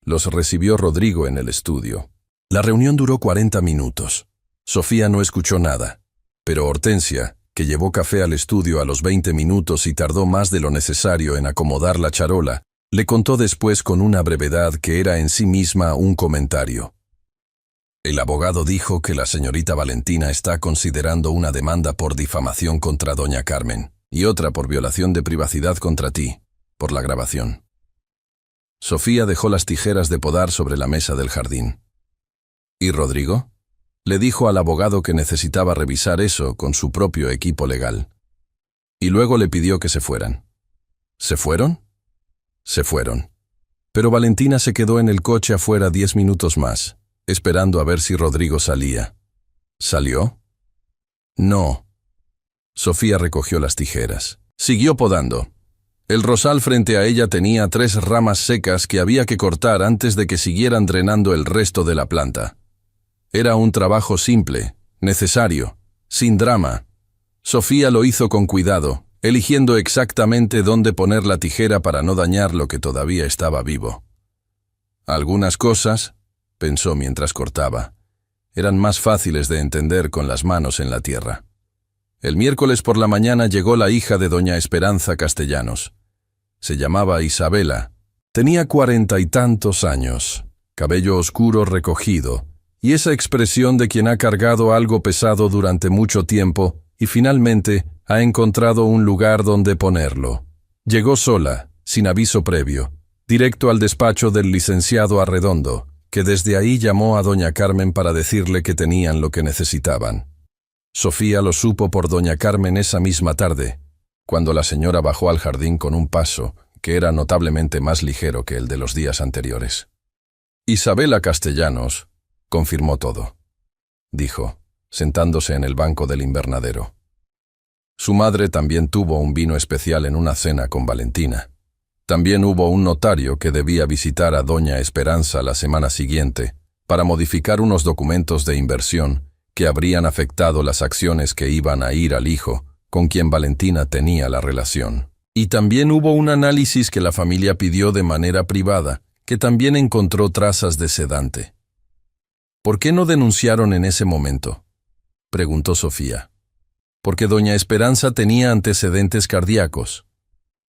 Los recibió Rodrigo en el estudio. La reunión duró 40 minutos. Sofía no escuchó nada, pero Hortensia, que llevó café al estudio a los 20 minutos y tardó más de lo necesario en acomodar la charola, le contó después con una brevedad que era en sí misma un comentario. El abogado dijo que la señorita Valentina está considerando una demanda por difamación contra doña Carmen y otra por violación de privacidad contra ti, por la grabación. Sofía dejó las tijeras de podar sobre la mesa del jardín. ¿Y Rodrigo? Le dijo al abogado que necesitaba revisar eso con su propio equipo legal. Y luego le pidió que se fueran. ¿Se fueron? Se fueron. Pero Valentina se quedó en el coche afuera 10 minutos más, esperando a ver si Rodrigo salía. ¿Salió? No. Sofía recogió las tijeras. Siguió podando. El rosal frente a ella tenía 3 ramas secas que había que cortar antes de que siguieran drenando el resto de la planta. Era un trabajo simple, necesario, sin drama. Sofía lo hizo con cuidado, eligiendo exactamente dónde poner la tijera para no dañar lo que todavía estaba vivo. Algunas cosas, pensó mientras cortaba, eran más fáciles de entender con las manos en la tierra. El miércoles por la mañana llegó la hija de doña Esperanza Castellanos. Se llamaba Isabela. Tenía 40 y tantos años, cabello oscuro recogido, y esa expresión de quien ha cargado algo pesado durante mucho tiempo y finalmente ha encontrado un lugar donde ponerlo. Llegó sola, sin aviso previo, directo al despacho del licenciado Arredondo, que desde ahí llamó a doña Carmen para decirle que tenían lo que necesitaban. Sofía lo supo por doña Carmen esa misma tarde, cuando la señora bajó al jardín con un paso que era notablemente más ligero que el de los días anteriores. Isabela Castellanos confirmó todo, dijo, sentándose en el banco del invernadero. Su madre también tuvo un vino especial en una cena con Valentina. También hubo un notario que debía visitar a doña Esperanza la semana siguiente para modificar unos documentos de inversión que habrían afectado las acciones que iban a ir al hijo, con quien Valentina tenía la relación. Y también hubo un análisis que la familia pidió de manera privada, que también encontró trazas de sedante. ¿Por qué no denunciaron en ese momento?, preguntó Sofía. Porque doña Esperanza tenía antecedentes cardíacos.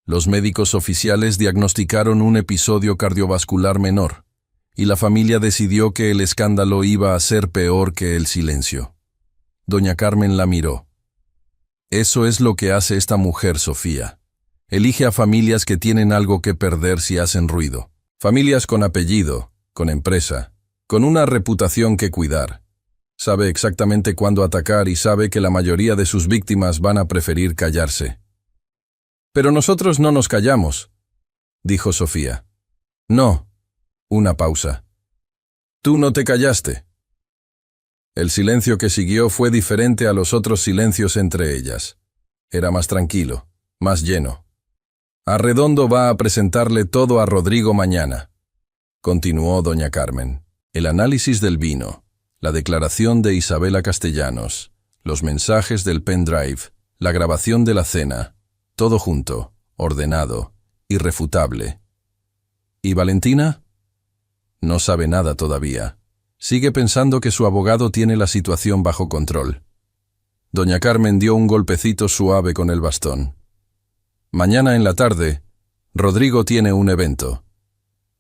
Los médicos oficiales diagnosticaron un episodio cardiovascular menor, y la familia decidió que el escándalo iba a ser peor que el silencio. Doña Carmen la miró. Eso es lo que hace esta mujer, Sofía. Elige a familias que tienen algo que perder si hacen ruido. Familias con apellido, con empresa, con una reputación que cuidar. Sabe exactamente cuándo atacar y sabe que la mayoría de sus víctimas van a preferir callarse. Pero nosotros no nos callamos, dijo Sofía. No. Una pausa. Tú no te callaste. El silencio que siguió fue diferente a los otros silencios entre ellas. Era más tranquilo, más lleno. Arredondo va a presentarle todo a Rodrigo mañana, continuó doña Carmen. El análisis del vino, la declaración de Isabela Castellanos, los mensajes del pendrive, la grabación de la cena, todo junto, ordenado, irrefutable. ¿Y Valentina? No sabe nada todavía. Sigue pensando que su abogado tiene la situación bajo control. Doña Carmen dio un golpecito suave con el bastón. Mañana en la tarde, Rodrigo tiene un evento.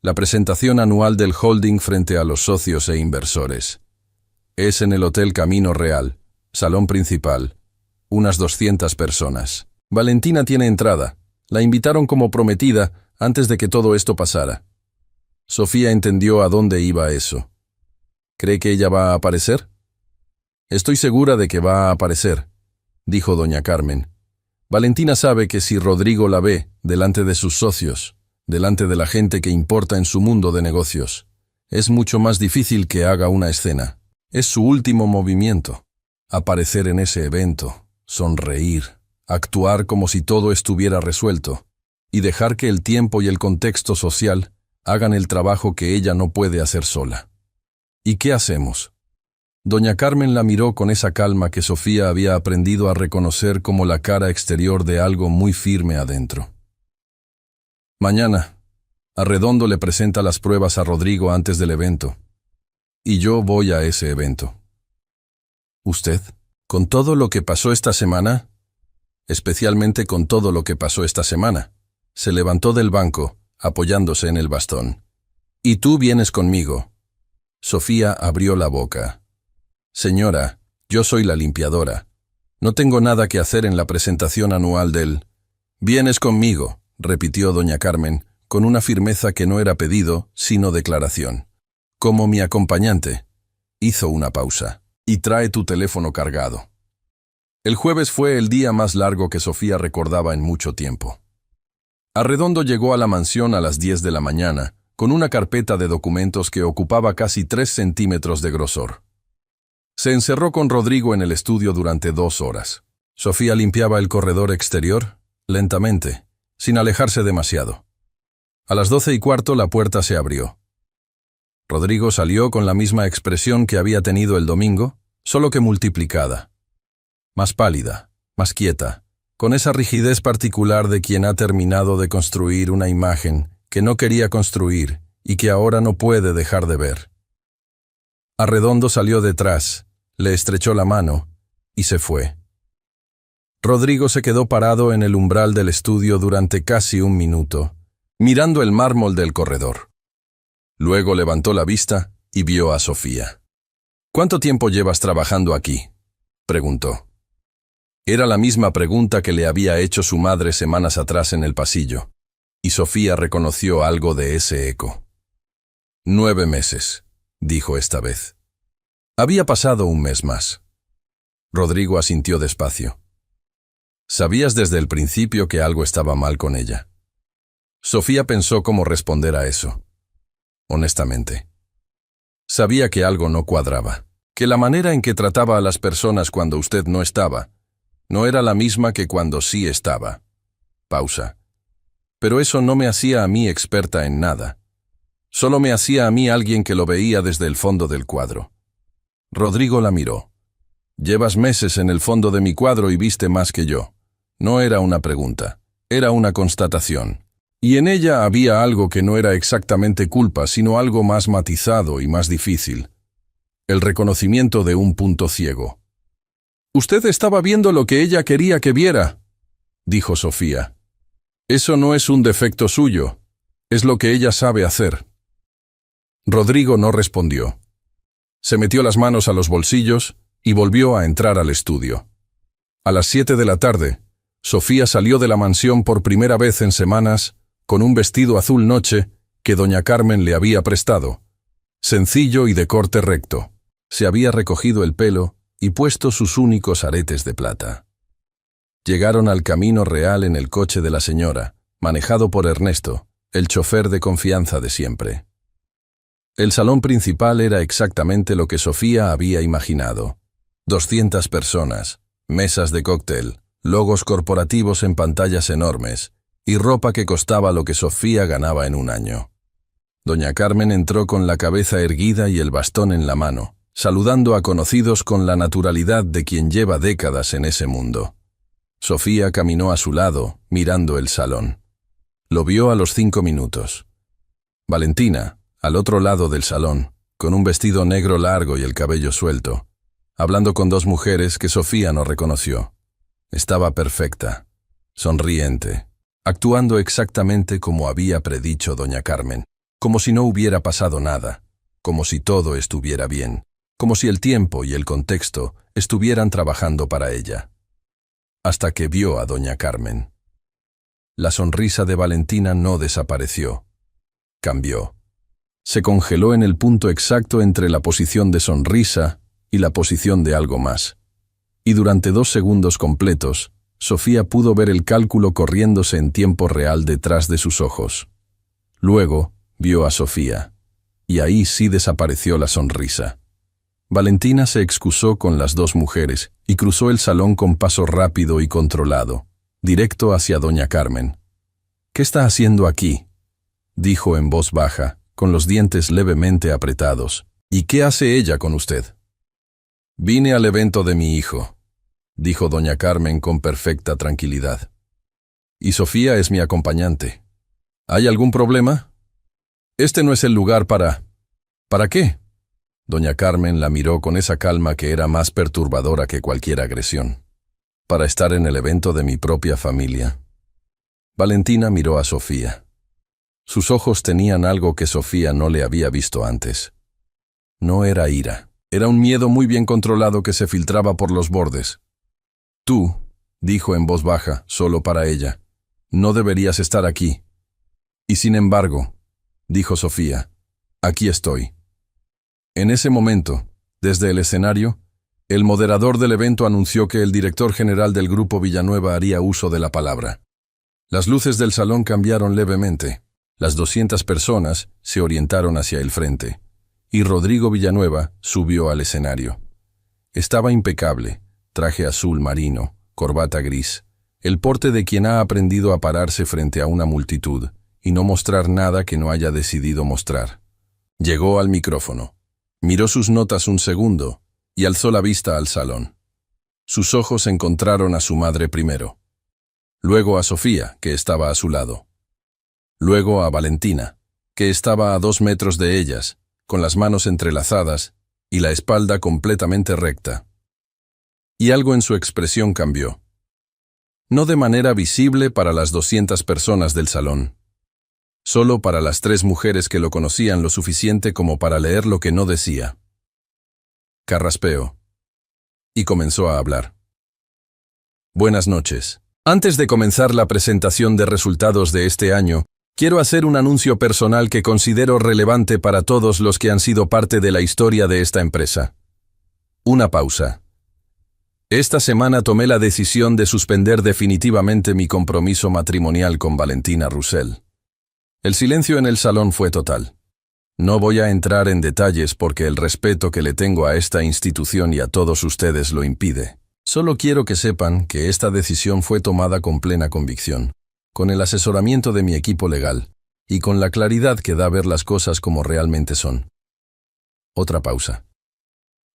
La presentación anual del holding frente a los socios e inversores. Es en el Hotel Camino Real, salón principal. Unas 200 personas. Valentina tiene entrada. La invitaron como prometida antes de que todo esto pasara. Sofía entendió a dónde iba eso. ¿Cree que ella va a aparecer? Estoy segura de que va a aparecer, dijo doña Carmen. Valentina sabe que si Rodrigo la ve delante de sus socios, delante de la gente que importa en su mundo de negocios, es mucho más difícil que haga una escena. Es su último movimiento. Aparecer en ese evento, sonreír, actuar como si todo estuviera resuelto, y dejar que el tiempo y el contexto social hagan el trabajo que ella no puede hacer sola. ¿Y qué hacemos? Doña Carmen la miró con esa calma que Sofía había aprendido a reconocer como la cara exterior de algo muy firme adentro. Mañana, Arredondo le presenta las pruebas a Rodrigo antes del evento. Y yo voy a ese evento. ¿Usted? ¿Con todo lo que pasó esta semana? Especialmente con todo lo que pasó esta semana. Se levantó del banco, apoyándose en el bastón. Y tú vienes conmigo. Sofía abrió la boca. Señora, yo soy la limpiadora. No tengo nada que hacer en la presentación anual del... Vienes conmigo, repitió doña Carmen, con una firmeza que no era pedido, sino declaración. Como mi acompañante. Hizo una pausa. Y trae tu teléfono cargado. El jueves fue el día más largo que Sofía recordaba en mucho tiempo. Arredondo llegó a la mansión a las 10 de la mañana, con una carpeta de documentos que ocupaba casi 3 centímetros de grosor. Se encerró con Rodrigo en el estudio durante 2 horas. Sofía limpiaba el corredor exterior, lentamente, sin alejarse demasiado. A las 12:15 la puerta se abrió. Rodrigo salió con la misma expresión que había tenido el domingo, solo que multiplicada. Más pálida, más quieta, con esa rigidez particular de quien ha terminado de construir una imagen que no quería construir y que ahora no puede dejar de ver. Arredondo salió detrás, le estrechó la mano y se fue. Rodrigo se quedó parado en el umbral del estudio durante casi un minuto, mirando el mármol del corredor. Luego levantó la vista y vio a Sofía. «¿Cuánto tiempo llevas trabajando aquí?», preguntó. Era la misma pregunta que le había hecho su madre semanas atrás en el pasillo, y Sofía reconoció algo de ese eco. 9 meses, dijo esta vez. Había pasado un mes más. Rodrigo asintió despacio. Sabías desde el principio que algo estaba mal con ella. Sofía pensó cómo responder a eso. Honestamente. Sabía que algo no cuadraba, que la manera en que trataba a las personas cuando usted no estaba, no era la misma que cuando sí estaba. Pausa. Pero eso no me hacía a mí experta en nada. Solo me hacía a mí alguien que lo veía desde el fondo del cuadro. Rodrigo la miró. Llevas meses en el fondo de mi cuadro y viste más que yo. No era una pregunta, era una constatación. Y en ella había algo que no era exactamente culpa, sino algo más matizado y más difícil. El reconocimiento de un punto ciego. «Usted estaba viendo lo que ella quería que viera», dijo Sofía. «Eso no es un defecto suyo, es lo que ella sabe hacer». Rodrigo no respondió. Se metió las manos a los bolsillos y volvió a entrar al estudio. A las 7 de la tarde, Sofía salió de la mansión por primera vez en semanas con un vestido azul noche que doña Carmen le había prestado, sencillo y de corte recto. Se había recogido el pelo y puesto sus únicos aretes de plata. Llegaron al Camino Real en el coche de la señora, manejado por Ernesto, el chofer de confianza de siempre. El salón principal era exactamente lo que Sofía había imaginado. 200 personas, mesas de cóctel, logos corporativos en pantallas enormes y ropa que costaba lo que Sofía ganaba en un año. Doña Carmen entró con la cabeza erguida y el bastón en la mano, saludando a conocidos con la naturalidad de quien lleva décadas en ese mundo. Sofía caminó a su lado, mirando el salón. Lo vio a los 5 minutos. Valentina, al otro lado del salón, con un vestido negro largo y el cabello suelto, hablando con 2 mujeres que Sofía no reconoció. Estaba perfecta, sonriente, actuando exactamente como había predicho doña Carmen, como si no hubiera pasado nada, como si todo estuviera bien, como si el tiempo y el contexto estuvieran trabajando para ella. Hasta que vio a doña Carmen. La sonrisa de Valentina no desapareció, cambió. Se congeló en el punto exacto entre la posición de sonrisa y la posición de algo más. Y durante 2 segundos completos, Sofía pudo ver el cálculo corriéndose en tiempo real detrás de sus ojos. Luego vio a Sofía, y ahí sí desapareció la sonrisa. Valentina se excusó con las 2 mujeres y cruzó el salón con paso rápido y controlado, directo hacia doña Carmen. «¿Qué está haciendo aquí?», dijo en voz baja, con los dientes levemente apretados. «¿Y qué hace ella con usted?». «Vine al evento de mi hijo», dijo doña Carmen con perfecta tranquilidad. «Y Sofía es mi acompañante. ¿Hay algún problema? Este no es el lugar para... ¿Para qué?». Doña Carmen la miró con esa calma que era más perturbadora que cualquier agresión. «Para estar en el evento de mi propia familia». Valentina miró a Sofía. Sus ojos tenían algo que Sofía no le había visto antes. No era ira, era un miedo muy bien controlado que se filtraba por los bordes. «Tú», dijo en voz baja, solo para ella, «no deberías estar aquí». «Y sin embargo», dijo Sofía, «aquí estoy». En ese momento, desde el escenario, el moderador del evento anunció que el director general del Grupo Villanueva haría uso de la palabra. Las luces del salón cambiaron levemente. Las 200 personas se orientaron hacia el frente, y Rodrigo Villanueva subió al escenario. Estaba impecable, traje azul marino, corbata gris, el porte de quien ha aprendido a pararse frente a una multitud y no mostrar nada que no haya decidido mostrar. Llegó al micrófono, miró sus notas un segundo y alzó la vista al salón. Sus ojos encontraron a su madre primero, luego a Sofía, que estaba a su lado, luego a Valentina, que estaba a 2 metros de ellas, con las manos entrelazadas y la espalda completamente recta. Y algo en su expresión cambió. No de manera visible para las 200 personas del salón, solo para las 3 mujeres que lo conocían lo suficiente como para leer lo que no decía. Carraspeó. Y comenzó a hablar. Buenas noches. Antes de comenzar la presentación de resultados de este año, quiero hacer un anuncio personal que considero relevante para todos los que han sido parte de la historia de esta empresa. Una pausa. Esta semana tomé la decisión de suspender definitivamente mi compromiso matrimonial con Valentina Roussel. El silencio en el salón fue total. No voy a entrar en detalles porque el respeto que le tengo a esta institución y a todos ustedes lo impide. Solo quiero que sepan que esta decisión fue tomada con plena convicción, con el asesoramiento de mi equipo legal y con la claridad que da ver las cosas como realmente son. Otra pausa.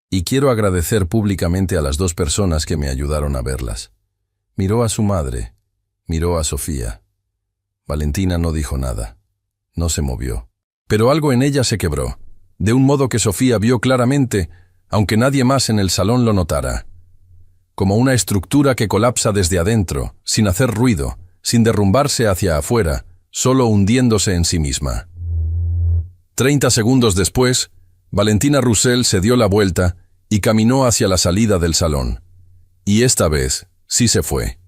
Y quiero agradecer públicamente a las 2 personas que me ayudaron a verlas. Miró a su madre, miró a Sofía. Valentina no dijo nada, no se movió. Pero algo en ella se quebró, de un modo que Sofía vio claramente, aunque nadie más en el salón lo notara. Como una estructura que colapsa desde adentro, sin hacer ruido, sin derrumbarse hacia afuera, solo hundiéndose en sí misma. 30 segundos después, Valentina Roussel se dio la vuelta y caminó hacia la salida del salón. Y esta vez sí se fue.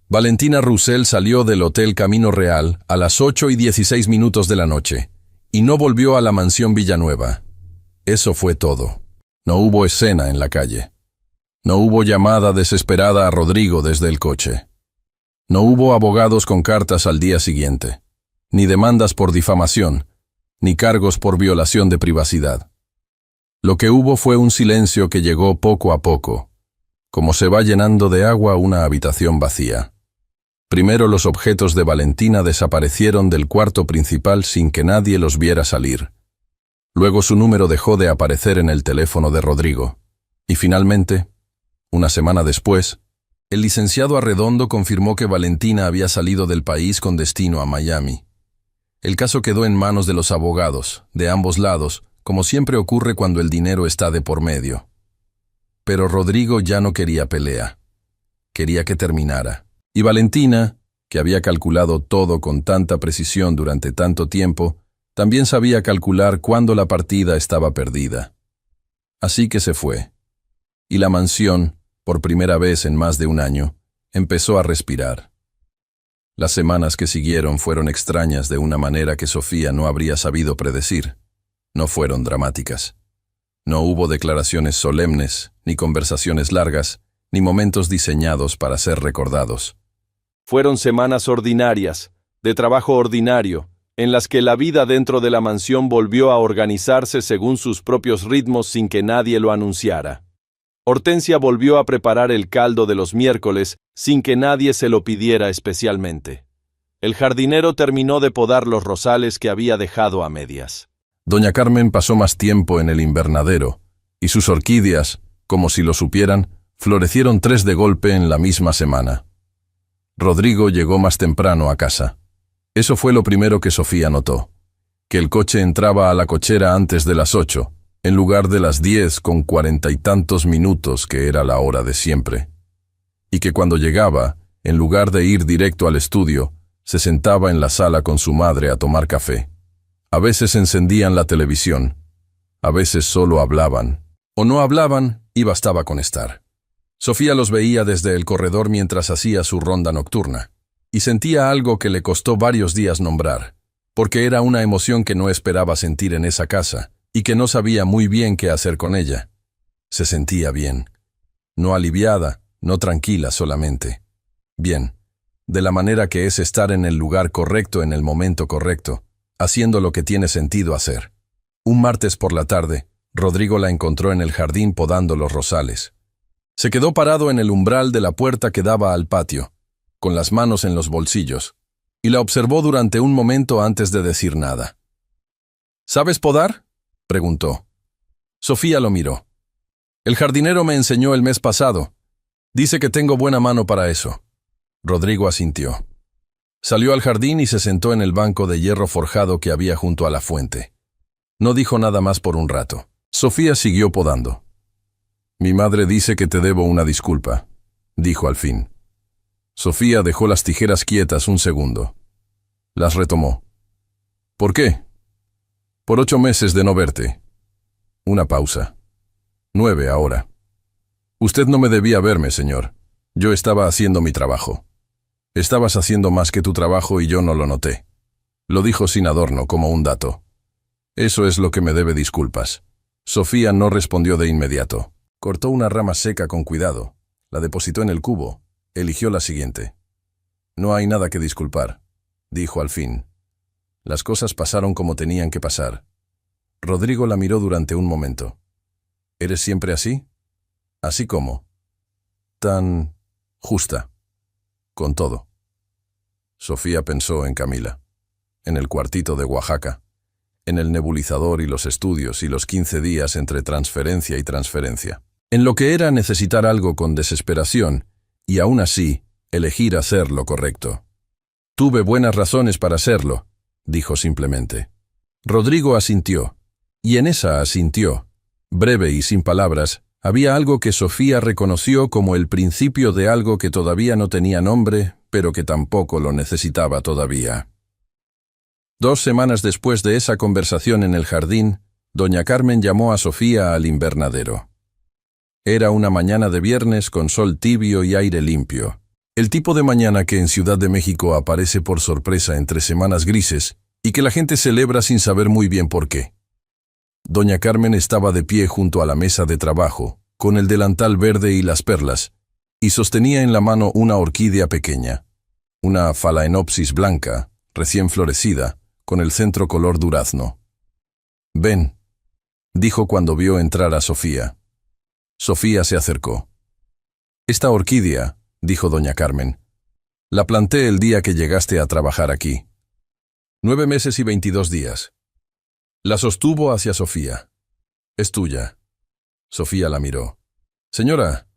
Valentina Roussel salió del Hotel Camino Real a las 8:16 de la noche y no volvió a la mansión Villanueva. Eso fue todo. No hubo escena en la calle. No hubo llamada desesperada a Rodrigo desde el coche. No hubo abogados con cartas al día siguiente, ni demandas por difamación, ni cargos por violación de privacidad. Lo que hubo fue un silencio que llegó poco a poco, como se va llenando de agua una habitación vacía. Primero los objetos de Valentina desaparecieron del cuarto principal sin que nadie los viera salir. Luego su número dejó de aparecer en el teléfono de Rodrigo. Y finalmente, una semana después, el licenciado Arredondo confirmó que Valentina había salido del país con destino a Miami. El caso quedó en manos de los abogados, de ambos lados, como siempre ocurre cuando el dinero está de por medio. Pero Rodrigo ya no quería pelea. Quería que terminara. Y Valentina, que había calculado todo con tanta precisión durante tanto tiempo, también sabía calcular cuándo la partida estaba perdida. Así que se fue. Y la mansión, por primera vez en más de un año, empezó a respirar. Las semanas que siguieron fueron extrañas de una manera que Sofía no habría sabido predecir. No fueron dramáticas. No hubo declaraciones solemnes, ni conversaciones largas, ni momentos diseñados para ser recordados. Fueron semanas ordinarias, de trabajo ordinario, en las que la vida dentro de la mansión volvió a organizarse según sus propios ritmos sin que nadie lo anunciara. Hortensia volvió a preparar el caldo de los miércoles sin que nadie se lo pidiera especialmente. El jardinero terminó de podar los rosales que había dejado a medias. Doña Carmen pasó más tiempo en el invernadero, y sus orquídeas, como si lo supieran, florecieron 3 de golpe en la misma semana. Rodrigo llegó más temprano a casa. Eso fue lo primero que Sofía notó, que el coche entraba a la cochera antes de las 8, en lugar de las 10:40 y tantos minutos que era la hora de siempre. Y que cuando llegaba, en lugar de ir directo al estudio, se sentaba en la sala con su madre a tomar café. A veces encendían la televisión, a veces solo hablaban, o no hablaban y bastaba con estar. Sofía los veía desde el corredor mientras hacía su ronda nocturna, y sentía algo que le costó varios días nombrar, porque era una emoción que no esperaba sentir en esa casa, y que no sabía muy bien qué hacer con ella. Se sentía bien, no aliviada, no tranquila solamente. Bien, de la manera que es estar en el lugar correcto en el momento correcto, haciendo lo que tiene sentido hacer. Un martes por la tarde, Rodrigo la encontró en el jardín podando los rosales. Se quedó parado en el umbral de la puerta que daba al patio, con las manos en los bolsillos, y la observó durante un momento antes de decir nada. ¿Sabes podar?, preguntó. Sofía lo miró. El jardinero me enseñó el mes pasado. Dice que tengo buena mano para eso. Rodrigo asintió. Salió al jardín y se sentó en el banco de hierro forjado que había junto a la fuente. No dijo nada más por un rato. Sofía siguió podando. Mi madre dice que te debo una disculpa, dijo al fin. Sofía dejó las tijeras quietas un segundo. Las retomó. ¿Por qué? Por 8 meses de no verte. Una pausa. 9 ahora. Usted no me debía verme, señor. Yo estaba haciendo mi trabajo. Estabas haciendo más que tu trabajo y yo no lo noté. Lo dijo sin adorno, como un dato. Eso es lo que me debe disculpas. Sofía no respondió de inmediato. Cortó una rama seca con cuidado, la depositó en el cubo, eligió la siguiente. No hay nada que disculpar, dijo al fin. Las cosas pasaron como tenían que pasar. Rodrigo la miró durante un momento. ¿Eres siempre así? ¿Así como? Tan justa. Con todo. Sofía pensó en Camila, en el cuartito de Oaxaca, en el nebulizador y los estudios y los 15 días entre transferencia y transferencia. En lo que era necesitar algo con desesperación y aún así elegir hacer lo correcto. Tuve buenas razones para hacerlo, dijo simplemente. Rodrigo asintió, y en esa asintió, breve y sin palabras, había algo que Sofía reconoció como el principio de algo que todavía no tenía nombre, pero que tampoco lo necesitaba todavía. 2 semanas después de esa conversación en el jardín, doña Carmen llamó a Sofía al invernadero. Era una mañana de viernes con sol tibio y aire limpio. El tipo de mañana que en Ciudad de México aparece por sorpresa entre semanas grises y que la gente celebra sin saber muy bien por qué. Doña Carmen estaba de pie junto a la mesa de trabajo, con el delantal verde y las perlas, y sostenía en la mano una orquídea pequeña, una Phalaenopsis blanca, recién florecida, con el centro color durazno. «Ven», dijo cuando vio entrar a Sofía. Sofía se acercó. «Esta orquídea», dijo doña Carmen, «la planté el día que llegaste a trabajar aquí. 9 meses y 22 días. La sostuvo hacia Sofía. «Es tuya». Sofía la miró. «Señora,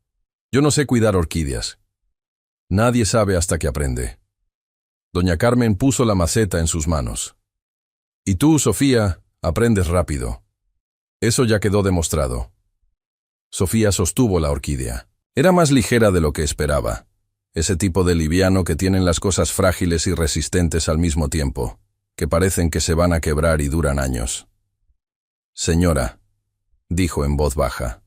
yo no sé cuidar orquídeas. Nadie sabe hasta que aprende». Doña Carmen puso la maceta en sus manos. «Y tú, Sofía, aprendes rápido. Eso ya quedó demostrado». Sofía sostuvo la orquídea. Era más ligera de lo que esperaba. Ese tipo de liviano que tienen las cosas frágiles y resistentes al mismo tiempo, que parecen que se van a quebrar y duran años. «Señora», dijo en voz baja,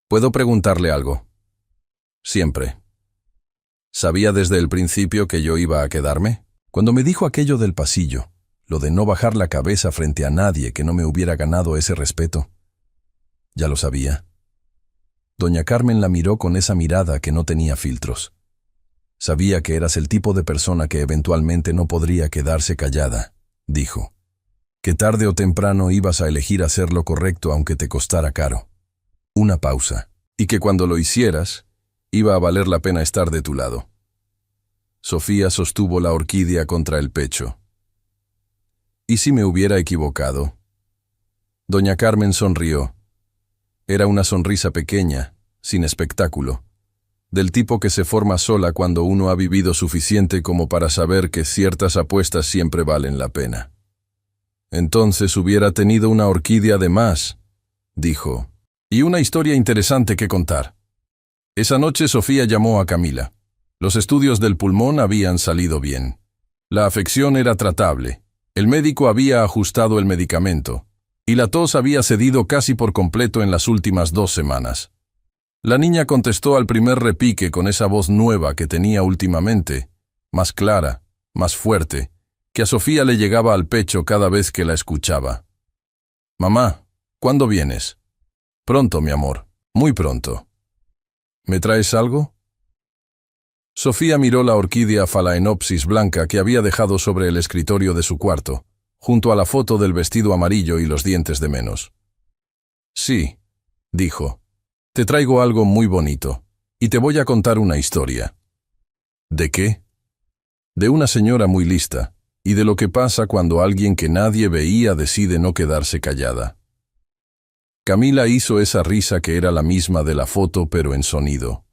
«¿puedo preguntarle algo?» «Siempre». ¿Sabía desde el principio que yo iba a quedarme? Cuando me dijo aquello del pasillo, lo de no bajar la cabeza frente a nadie que no me hubiera ganado ese respeto. Ya lo sabía. Doña Carmen la miró con esa mirada que no tenía filtros. Sabía que eras el tipo de persona que eventualmente no podría quedarse callada, dijo. Que tarde o temprano ibas a elegir hacer lo correcto aunque te costara caro. Una pausa, y que cuando lo hicieras, iba a valer la pena estar de tu lado. Sofía sostuvo la orquídea contra el pecho. ¿Y si me hubiera equivocado? Doña Carmen sonrió. Era una sonrisa pequeña, sin espectáculo, del tipo que se forma sola cuando uno ha vivido suficiente como para saber que ciertas apuestas siempre valen la pena. Entonces hubiera tenido una orquídea de más, dijo, y una historia interesante que contar. Esa noche Sofía llamó a Camila. Los estudios del pulmón habían salido bien. La afección era tratable. El médico había ajustado el medicamento, y la tos había cedido casi por completo en las últimas 2 semanas. La niña contestó al primer repique con esa voz nueva que tenía últimamente, más clara, más fuerte, que a Sofía le llegaba al pecho cada vez que la escuchaba. «Mamá, ¿cuándo vienes?» «Pronto, mi amor, muy pronto». «¿Me traes algo?» Sofía miró la orquídea Phalaenopsis blanca que había dejado sobre el escritorio de su cuarto, junto a la foto del vestido amarillo y los dientes de menos. «Sí», dijo, «te traigo algo muy bonito, y te voy a contar una historia». ¿De qué? De una señora muy lista, y de lo que pasa cuando alguien que nadie veía decide no quedarse callada. Camila hizo esa risa que era la misma de la foto pero en sonido.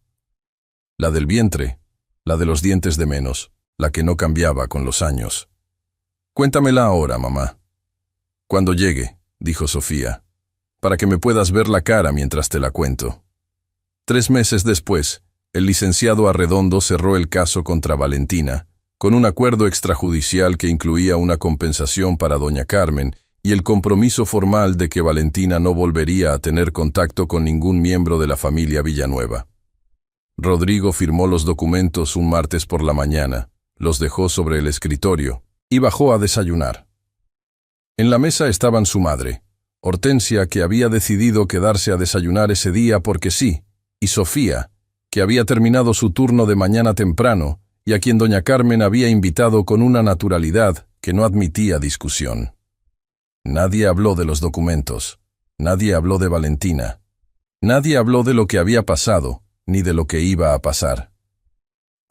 La del vientre, la de los dientes de menos, la que no cambiaba con los años. Cuéntamela ahora, mamá. Cuando llegue, dijo Sofía, para que me puedas ver la cara mientras te la cuento. 3 meses después, el licenciado Arredondo cerró el caso contra Valentina, con un acuerdo extrajudicial que incluía una compensación para doña Carmen y el compromiso formal de que Valentina no volvería a tener contacto con ningún miembro de la familia Villanueva. Rodrigo firmó los documentos un martes por la mañana, los dejó sobre el escritorio y bajó a desayunar. En la mesa estaban su madre, Hortensia, que había decidido quedarse a desayunar ese día porque sí, y Sofía, que había terminado su turno de mañana temprano y a quien doña Carmen había invitado con una naturalidad que no admitía discusión. Nadie habló de los documentos, nadie habló de Valentina, nadie habló de lo que había pasado, ni de lo que iba a pasar.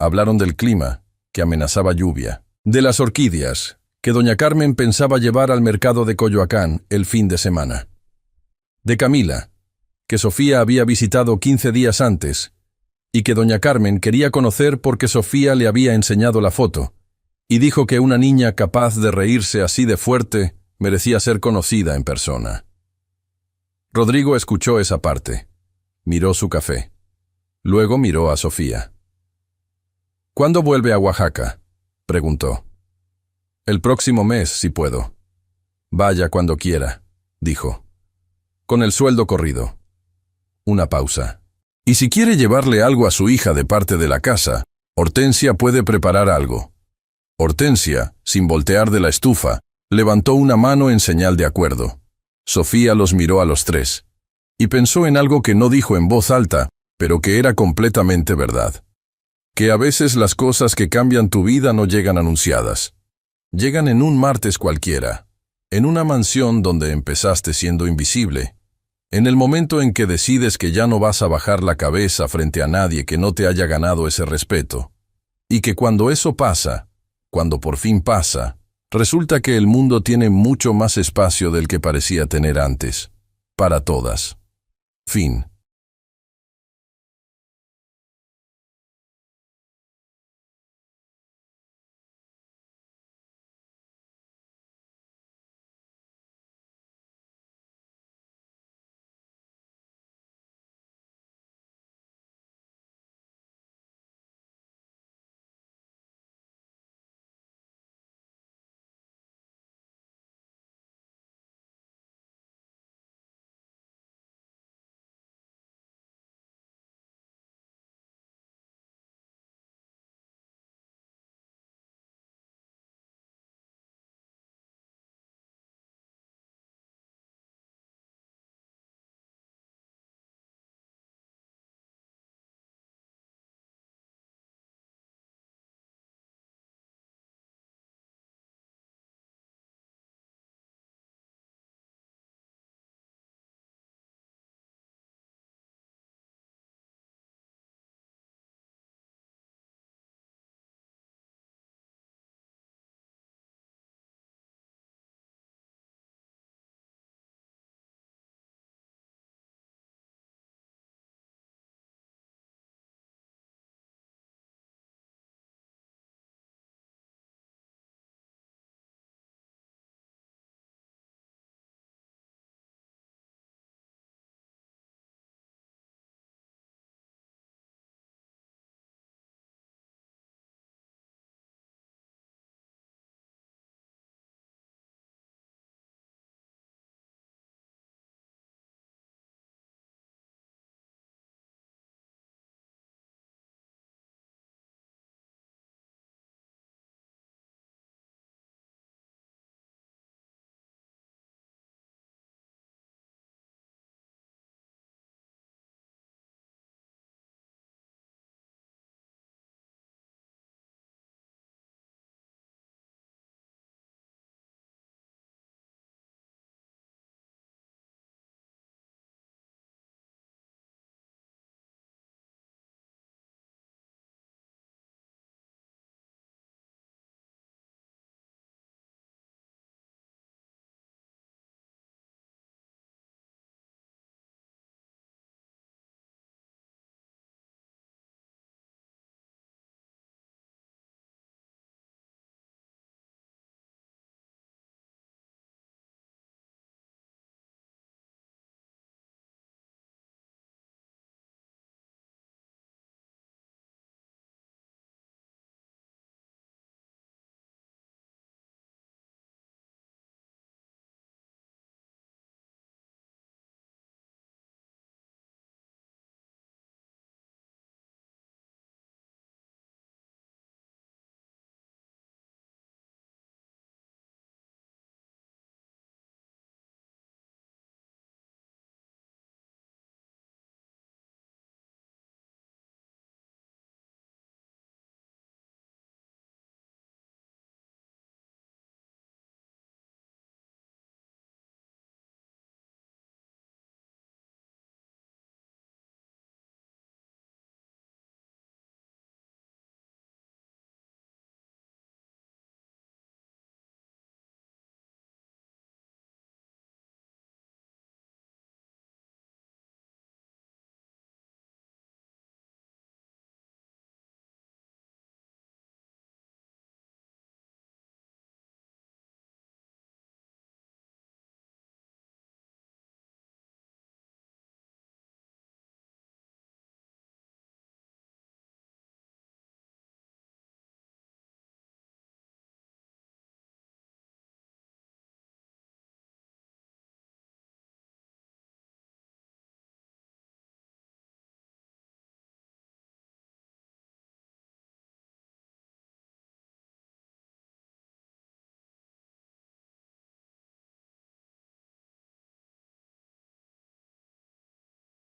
Hablaron del clima, que amenazaba lluvia, de las orquídeas, que doña Carmen pensaba llevar al mercado de Coyoacán el fin de semana, de Camila, que Sofía había visitado 15 días antes, y que doña Carmen quería conocer porque Sofía le había enseñado la foto, y dijo que una niña capaz de reírse así de fuerte merecía ser conocida en persona. Rodrigo escuchó esa parte, miró su café, luego miró a Sofía. ¿Cuándo vuelve a Oaxaca?, preguntó. El próximo mes, si puedo. Vaya cuando quiera, dijo. Con el sueldo corrido. Una pausa. Y si quiere llevarle algo a su hija de parte de la casa, Hortensia puede preparar algo. Hortensia, sin voltear de la estufa, levantó una mano en señal de acuerdo. Sofía los miró a los tres, y pensó en algo que no dijo en voz alta, pero que era completamente verdad. Que a veces las cosas que cambian tu vida no llegan anunciadas. Llegan en un martes cualquiera, en una mansión donde empezaste siendo invisible, en el momento en que decides que ya no vas a bajar la cabeza frente a nadie que no te haya ganado ese respeto, y que cuando eso pasa, cuando por fin pasa, resulta que el mundo tiene mucho más espacio del que parecía tener antes, para todas. Fin.